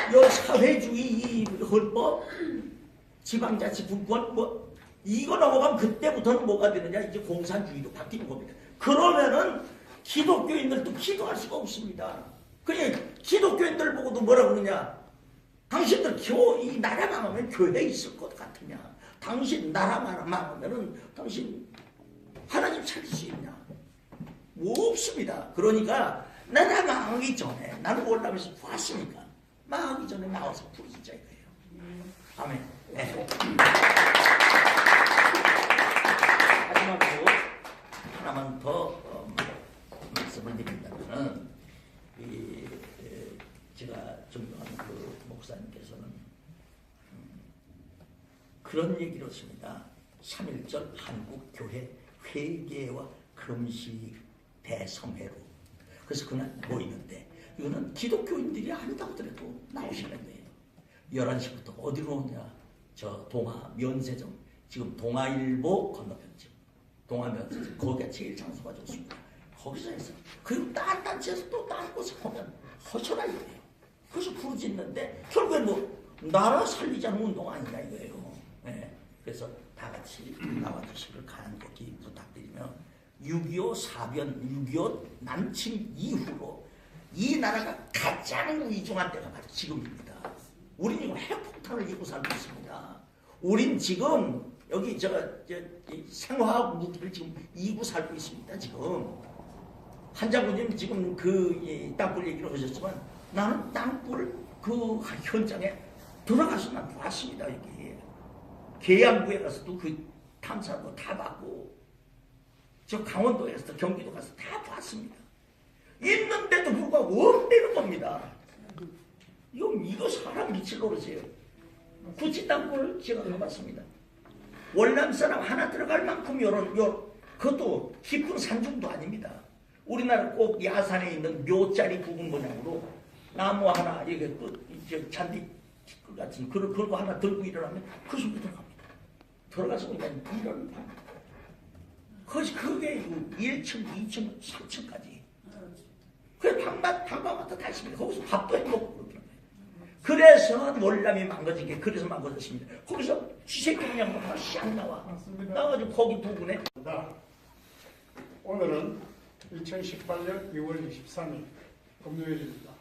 이 사회주의 이 헌법 지방자치분권 뭐 이거 넘어가면 그때부터는 뭐가 되느냐 이제 공산주의로 바뀌는 겁니다. 그러면은 기독교인들도 기도할 수가 없습니다. 그냥 기독교인들 보고도 뭐라 그러냐? 당신들 이 나라 망하면 교회 있을 것 같으냐? 당신 나라 망하면은 당신 하나님 찾을 수 있냐? 뭐 없습니다. 그러니까 나라 망하기 전에 나는 월남에서 왔으니까 망하기 전에 나와서 부르짖자 이거예요. 아멘. 네. 하나만 더 말씀을 드린다면은 제가 존경하는 그 목사님께서는 그런 얘기를 했습니다. 3.1절 한국교회 회개와 금식 대성회로. 그래서 그날 모이는데 이거는 기독교인들이 아니다고 하더라도 나오시는 거예요. 11시부터 어디로 오냐? 저 동아 면세점 지금 동아일보 건너편집 동아면세점 거기가 제일 장소가 좋습니다. 거기서 해서 그리고 딴 단체에서 또 다른 곳에 보면 허전하 이거예요. 그래서 부르짖는데 결국에 뭐 나라 살리자는 운동 아니냐 이거예요. 네. 그래서 다 같이 나와주시길 간곡히 부탁드리며 6.25 사변 6.25 남침 이후로 이 나라가 가장 위중한 때가 바로 지금입니다. 우리는 지금 핵폭탄을 입고 살고 있습니다. 우린 지금 여기 생화학 무기를 지금 이고 살고 있습니다. 지금 한장군님 지금 그 땅굴 얘기를 하셨지만 나는 땅굴 그 현장에 들어가서 난 봤습니다. 여기 계양구에 가서도 그 탐사도 다 봤고 저 강원도에서도 경기도 가서 다 봤습니다. 있는데도 불구하고 없대는 겁니다. 이거 사람 미칠 노릇이에요. 구치 땅굴 제가 가봤습니다. 월남 사람 하나 들어갈 만큼 그것도 깊은 산중도 아닙니다. 우리나라 꼭 야산에 있는 묘자리 부분 모양으로 나무 하나 이게 잔디 같은 그거 하나 들고 일어나면 그 속에 들어갑니다. 들어가서 그냥 이런 방. 그게 1층, 2층, 3층까지. 그래 방마다 다 있습니다. 거기서 밥도 해먹고 그러더라고요. 그래서 월남이 망가진 게 그래서 망가졌습니다. 거기서 쥐새끼 그냥 하나 샥 나와. 나와가지고 거기 부분에. 오늘은 2018년 2월 23일 금요일입니다.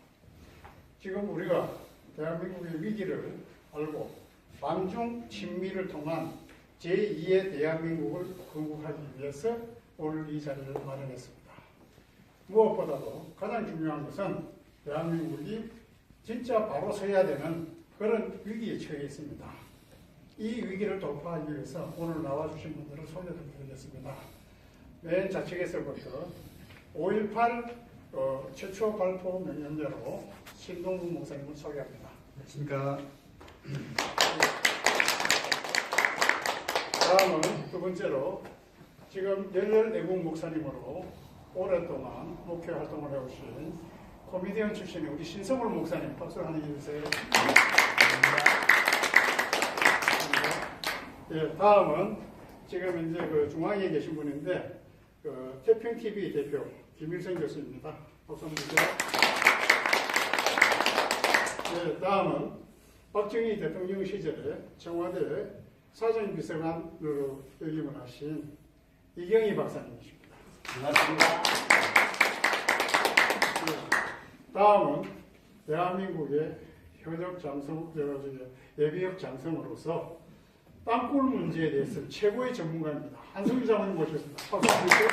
지금 우리가 대한민국의 위기를 알고 반중 친미를 통한 제2의 대한민국을 건국하기 위해서 오늘 이 자리를 마련했습니다. 무엇보다도 가장 중요한 것은 대한민국이 진짜 바로 서야 되는 그런 위기에 처해 있습니다. 이 위기를 돌파하기 위해서 오늘 나와주신 분들을 소개를 드리겠습니다. 맨 좌측에서부터 5.18 최초 발포 명령대로 신동국 목사님을 소개합니다. 안녕하십니까. 다음은 두 번째로 지금 열렬 애국 목사님으로 오랫동안 목회 활동을 해오신 코미디언 출신의 우리 신성월 목사님 박수 하나 해주세요. 예, 다음은 지금 이제 그 중앙에 계신 분인데 태평TV 대표 김일성 교수입니다. 박수 한번 주세요. 예, 다음은 박정희 대통령 시절에 청와대 사정비서관으로 역임을 하신 이경희 박사님이십니다. 반갑습니다. 다음은 대한민국의 예비역 장성으로서 땅굴 문제에 대해서 최고의 전문가입니다. 한승규 장관님 모셨습니다. 박수 주세요.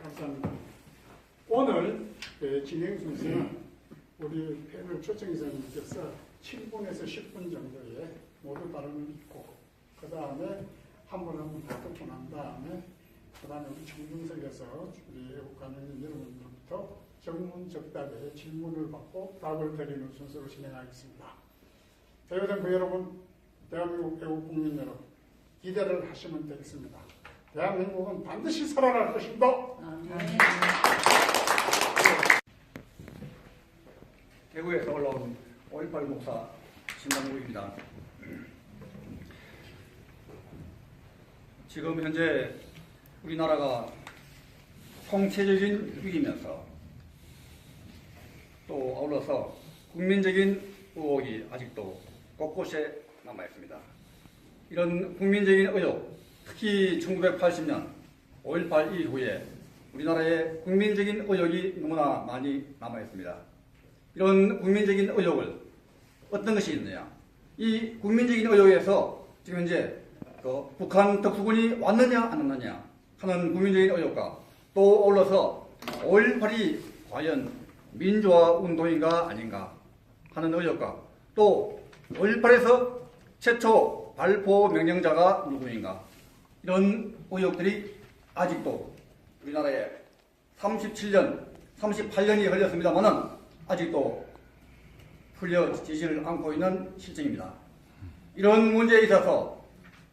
감사합니다. 오늘 진행 순서는 우리 패널 초청 이사님께서 7분에서 10분 정도의 모두 발언을 있고 그 다음에 한 분 한 분 다 듣고 난 다음에 그 다음에 우리 청중석에서 우리 애국가족님 여러분들부터 정문적답에 질문을 받고 답을 드리는 순서로 진행하겠습니다. 대외정부 여러분, 대한민국 애국 국민 여러분, 기대를 하시면 되겠습니다. 대한민국은 반드시 살아날 것입니다. 대구에서 올라온 5.18 목사 신남국입니다. 지금 현재 우리나라가 총체적인 위기면서 또 아울러서 국민적인 의혹이 아직도 곳곳에 남아있습니다. 이런 국민적인 의혹, 특히 1980년 5.18 이후에 우리나라에 국민적인 의혹이 너무나 많이 남아있습니다. 이런 국민적인 의혹을 어떤 것이 있느냐? 이 국민적인 의혹에서 지금 현재 북한 특수군이 왔느냐 안 왔느냐 하는 국민적인 의혹과 또 어울러서 5.18이 과연 민주화 운동인가 아닌가 하는 의혹과 또 5.18에서 최초 발포 명령자가 누구인가 이런 의혹들이 아직도 우리나라에 38년이 흘렸습니다만은 아직도 풀려지지를 않고 있는 실정입니다. 이런 문제에 있어서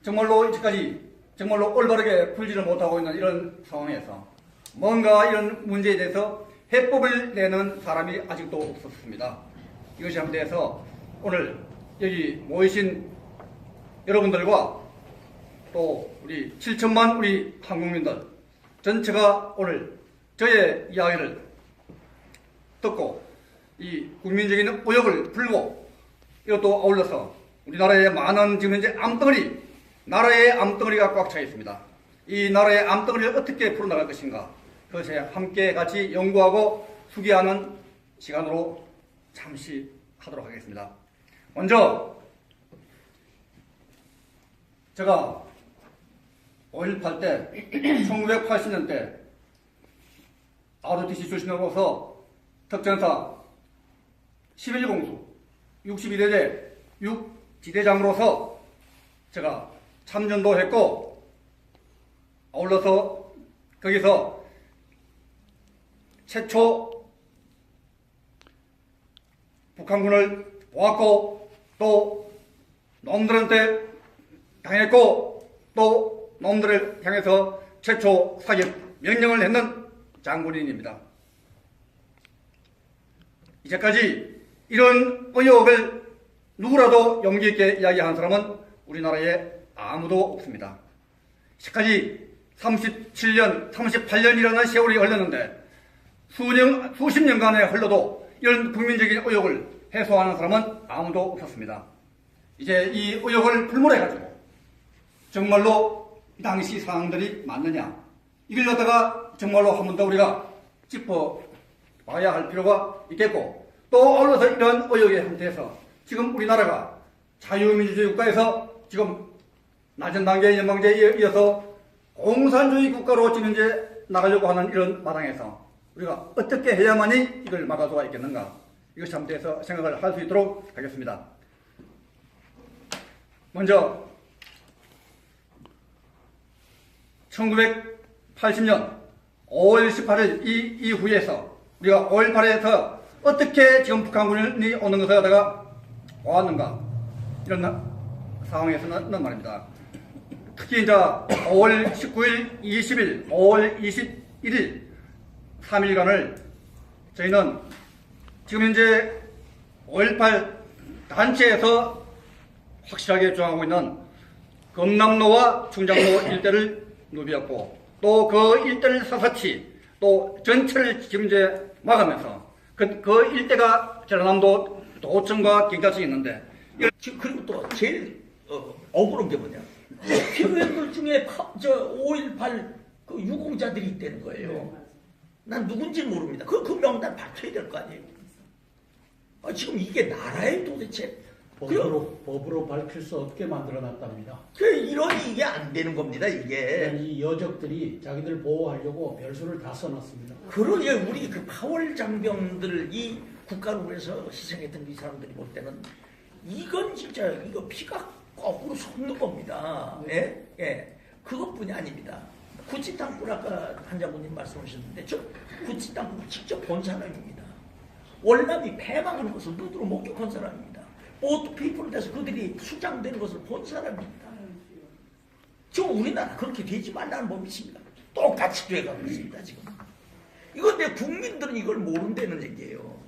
정말로 이제까지 정말로 올바르게 풀지를 못하고 있는 이런 상황에서 뭔가 이런 문제에 대해서 해법을 내는 사람이 아직도 없었습니다. 이것이 함대해서 오늘 여기 모이신 여러분들과 또 우리 7천만 우리 한국민들 전체가 오늘 저의 이야기를 듣고 이 국민적인 의혹을 풀고 이것도 아울러서 우리나라의 많은 지금 현재 암덩어리 나라의 암덩어리가 꽉 차 있습니다. 이 나라의 암덩어리를 어떻게 풀어나갈 것인가 그것에 함께 같이 연구하고 수기하는 시간으로 잠시 하도록 하겠습니다. 먼저 제가 5.18 때 1980년 때 ROTC 출신으로서 특전사 11공수 62대대 6지대장으로서 제가 참전도 했고, 아울러서 거기서 최초 북한군을 보았고, 또 놈들한테 당했고, 또 놈들을 향해서 최초 사격 명령을 했는 장군인입니다. 이제까지 이런 의혹을 누구라도 용기 있게 이야기한 사람은 우리나라에 아무도 없습니다. 이제까지 37년, 38년이라는 세월이 흘렀는데 수십 년간에 흘러도 이런 국민적인 의혹을 해소하는 사람은 아무도 없었습니다. 이제 이 의혹을 불문해가지고 정말로 이 당시 상황들이 맞느냐, 이걸 갖다가 정말로 한 번 더 우리가 짚어봐야 할 필요가 있겠고, 또 아울러서 이런 의혹의 상태에서 지금 우리나라가 자유민주주의 국가에서 지금 낮은 단계의 연방제에 이어서 공산주의 국가로 지금 이제 나가려고 하는 이런 마당에서 우리가 어떻게 해야만이 이걸 막을 수가 있겠는가, 이것에 대해서 생각을 할 수 있도록 하겠습니다. 먼저 1980년 5월 18일 이후에서 우리가 5월 8일에서 어떻게 지금 북한군이 오는 것을 갖다가 보았는가, 이런 상황에서는 말입니다. 특히 이제 5월 19일, 20일, 5월 21일 3일간을 저희는 지금 현재 5.18 단체에서 확실하게 주장하고 있는 금남로와 충장로 일대를 누비었고, 또 그 일대를 사사치 또 전체를 지금 이제 막으면서 그 일대가 전라남도 도청과 경찰청이 있는데, 그리고 또 제일 억울한 게 뭐냐, 피해자들 중에 5.18 그 유공자들이 있다는 거예요. 난 누군지 모릅니다. 그 명단 밝혀야 될 거 아니에요. 지금 이게 나라에 도대체 법으로 밝힐 수 없게 만들어놨답니다. 이러니 이게 안 되는 겁니다. 이게 이 여적들이 자기들 보호하려고 별수를 다 써놨습니다. 그러니 우리 그 파월 장병들, 이 국가를 위해서 희생했던 이 사람들이 볼 때는 이건 진짜 이거 피가 거꾸로 솟는 겁니다. 예? 예. 그것뿐이 아닙니다. 구치땅굴 아까 한 장군님 말씀하셨는데 저 구치땅굴 직접 본 사람입니다. 월남이 패망하는 것을 눈으로 목격한 사람입니다. 보트 피플을 돼서 그들이 수장되는 것을 본 사람입니다. 지금 우리나라 그렇게 되지 말라는 법이 있습니다. 똑같이 돼가고 있습니다. 지금. 이건 내 국민들은 이걸 모른다는 얘기예요.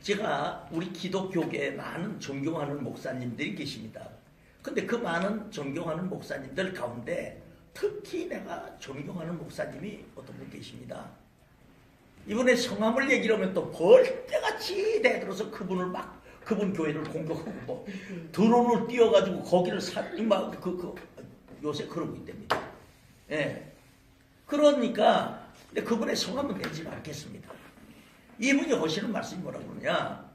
제가 우리 기독교계에 많은 존경하는 목사님들이 계십니다. 근데 그 많은 존경하는 목사님들 가운데 특히 내가 존경하는 목사님이 어떤 분 계십니다. 이번에 성함을 얘기를 하면 또 벌떼같이 대들어서 그분 교회를 공격하고 또 드론을 띄워가지고 거기를 요새 그러고 있답니다. 예. 그러니까 근데 그분의 성함은 내지 않겠습니다. 이분이 하시는 말씀이 뭐라고 그러냐,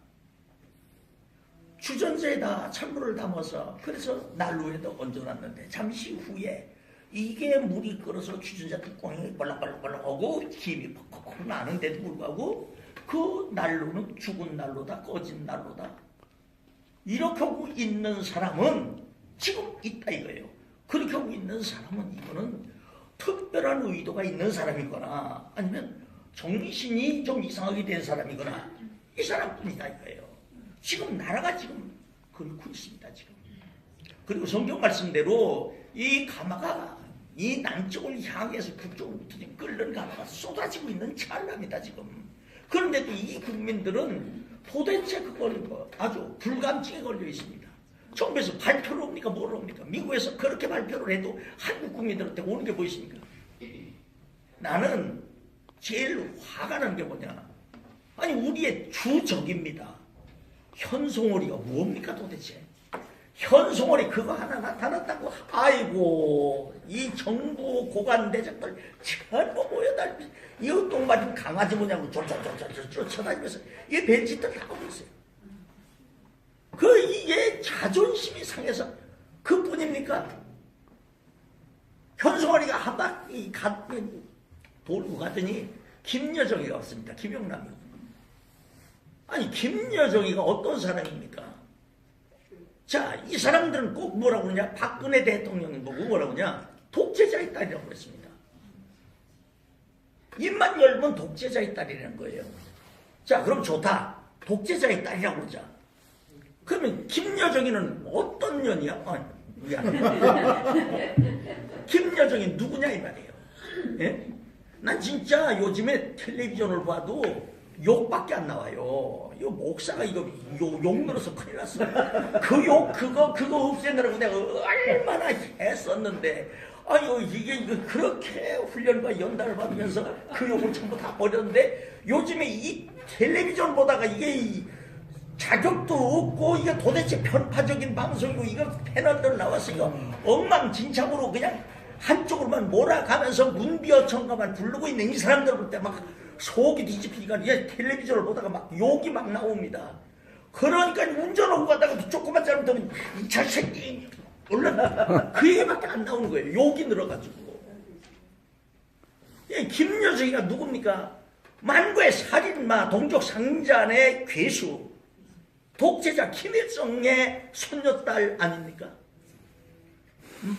주전자에다 찬물을 담아서 그래서 난로에다 얹어놨는데 잠시 후에 이게 물이 끓어서 주전자 뚜껑이 벌렁벌렁벌렁하고 김이 퍽퍽 나는데도 불구하고 그 난로는 죽은 난로다, 꺼진 난로다, 이렇게 하고 있는 사람은 지금 있다 이거예요. 그렇게 하고 있는 사람은 이거는 특별한 의도가 있는 사람이거나 아니면 정신이 좀 이상하게 된 사람이거나 이 사람뿐이다 이거예요. 지금 나라가 지금 그렇고 있습니다 지금. 그리고 성경 말씀대로 이 가마가 이 남쪽을 향해서 북쪽으로부터 지금 끓는 가마가 쏟아지고 있는 찰나입니다 지금. 그런데도 이 국민들은 도대체 그걸 아주 불감증에 걸려 있습니다. 정부에서 발표를 합니까? 뭘 합니까? 미국에서 그렇게 발표를 해도 한국 국민들한테 오는 게 보이십니까? 나는 제일 화가 나는 게 뭐냐, 아니 우리의 주적입니다. 현송월이가 뭡니까 도대체? 현송월이 그거 하나 나타났다고 아이고 이 정부 고관대장들 전부 모여다니면서 이 똥 맞은 강아지 모양으로 쫄쫄쫄쫄쫄 쳐다니면서 이 벤치들 다 하고 있어요. 이게 자존심이 상해서 그뿐입니까? 현송월이가 한 바퀴 돌고 가더니 김여정이가 왔습니다. 김영남이. 아니 김여정이가 어떤 사람입니까? 자, 이 사람들은 꼭 뭐라고 그러냐? 박근혜 대통령이 뭐라고 그러냐? 독재자의 딸이라고 그랬습니다. 입만 열면 독재자의 딸이라는 거예요. 자, 그럼 좋다. 독재자의 딸이라고 그러자. 그러면 김여정이는 어떤 년이야? 아니, 미안해. 김여정이 누구냐 이 말이에요. 예? 난 진짜 요즘에 텔레비전을 봐도 욕밖에 안 나와요. 이 목사가 이거 욕 늘어서 큰일 났어. 그 욕 그거 없애느라고 내가 얼마나 했었는데, 아유 이게 그렇게 훈련과 연단을 받으면서 그 욕을 전부 다 버렸는데, 요즘에 이 텔레비전 보다가 이게 자격도 없고 이게 도대체 편파적인 방송이고 이거 패널들 나와서 이거 엉망진창으로 그냥 한쪽으로만 몰아가면서 문비어천가만 부르고 있는 이 사람들 볼 때 막 속이 뒤집히니까 이제 텔레비전을 보다가 막 욕이 막 나옵니다. 그러니까 운전하고 가다가 조금만 잘못하면 이 자식이 얼른 그 얘기밖에 안 나오는 거예요. 욕이 늘어가지고. 예, 김여정이가 누굽니까? 만고의 살인마 동족 상잔의 괴수 독재자 김일성의 손녀딸 아닙니까?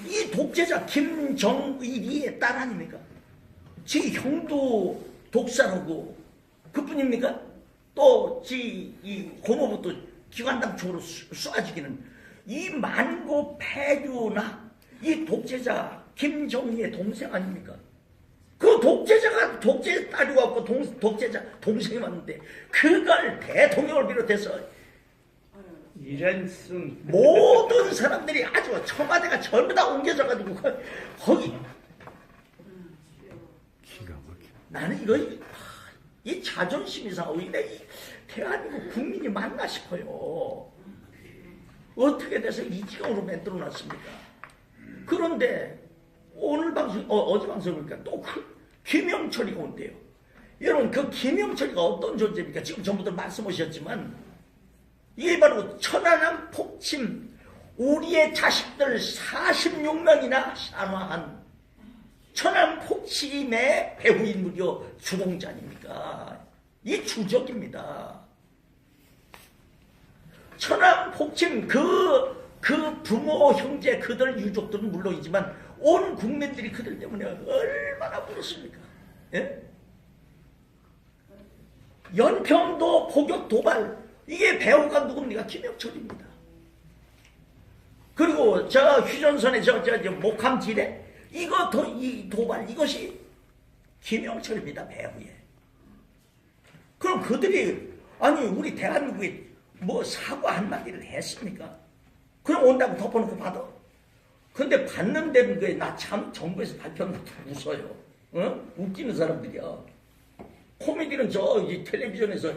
이 독재자 김정일이의 딸 아닙니까? 지 형도 독살하고 그뿐입니까? 또 이 고모부터 기관당총으로 쏴죽이는 이 만고 폐류나 이 독재자 김정일의 동생 아닙니까? 그 독재자가 독재 딸이고 없고 독재자 동생이 맞는데 그걸 대통령을 비롯해서 이런 승 모든 사람들이 아주 청와대가 전부 다 옮겨져가지고 거기 기가 막혀. 나는 이거 이 자존심이 상하는데 이 대한민국 국민이 맞나 싶어요. 어떻게 돼서 이 지경으로 만들어놨습니까? 그런데 오늘 방송 어제 방송이니까 또 김영철이가 온대요. 여러분 그 김영철이가 어떤 존재입니까? 지금 전부들 말씀하셨지만 이게 바로 천안함 폭침 우리의 자식들 46명이나 산화한 천안 폭침의 배후인 무려 주동자 아닙니까? 이 주적입니다. 천안 폭침 그 부모 형제 그들 유족들은 물론이지만 온 국민들이 그들 때문에 얼마나 울었습니까? 예? 연평도 포격 도발 이게 배우가 누굽니까? 김영철입니다. 그리고 저 휴전선의 저 목함 지뢰 이 도발 이것이 김영철입니다. 배우에. 그럼 그들이 아니 우리 대한민국에 뭐 사과 한마디를 했습니까? 그럼 온다고 덮어놓고 받아? 근데 받는 데는 거에 나 참 정부에서 발표하는 것도 웃어요. 어? 웃기는 사람들이야. 코미디는 저 텔레비전에서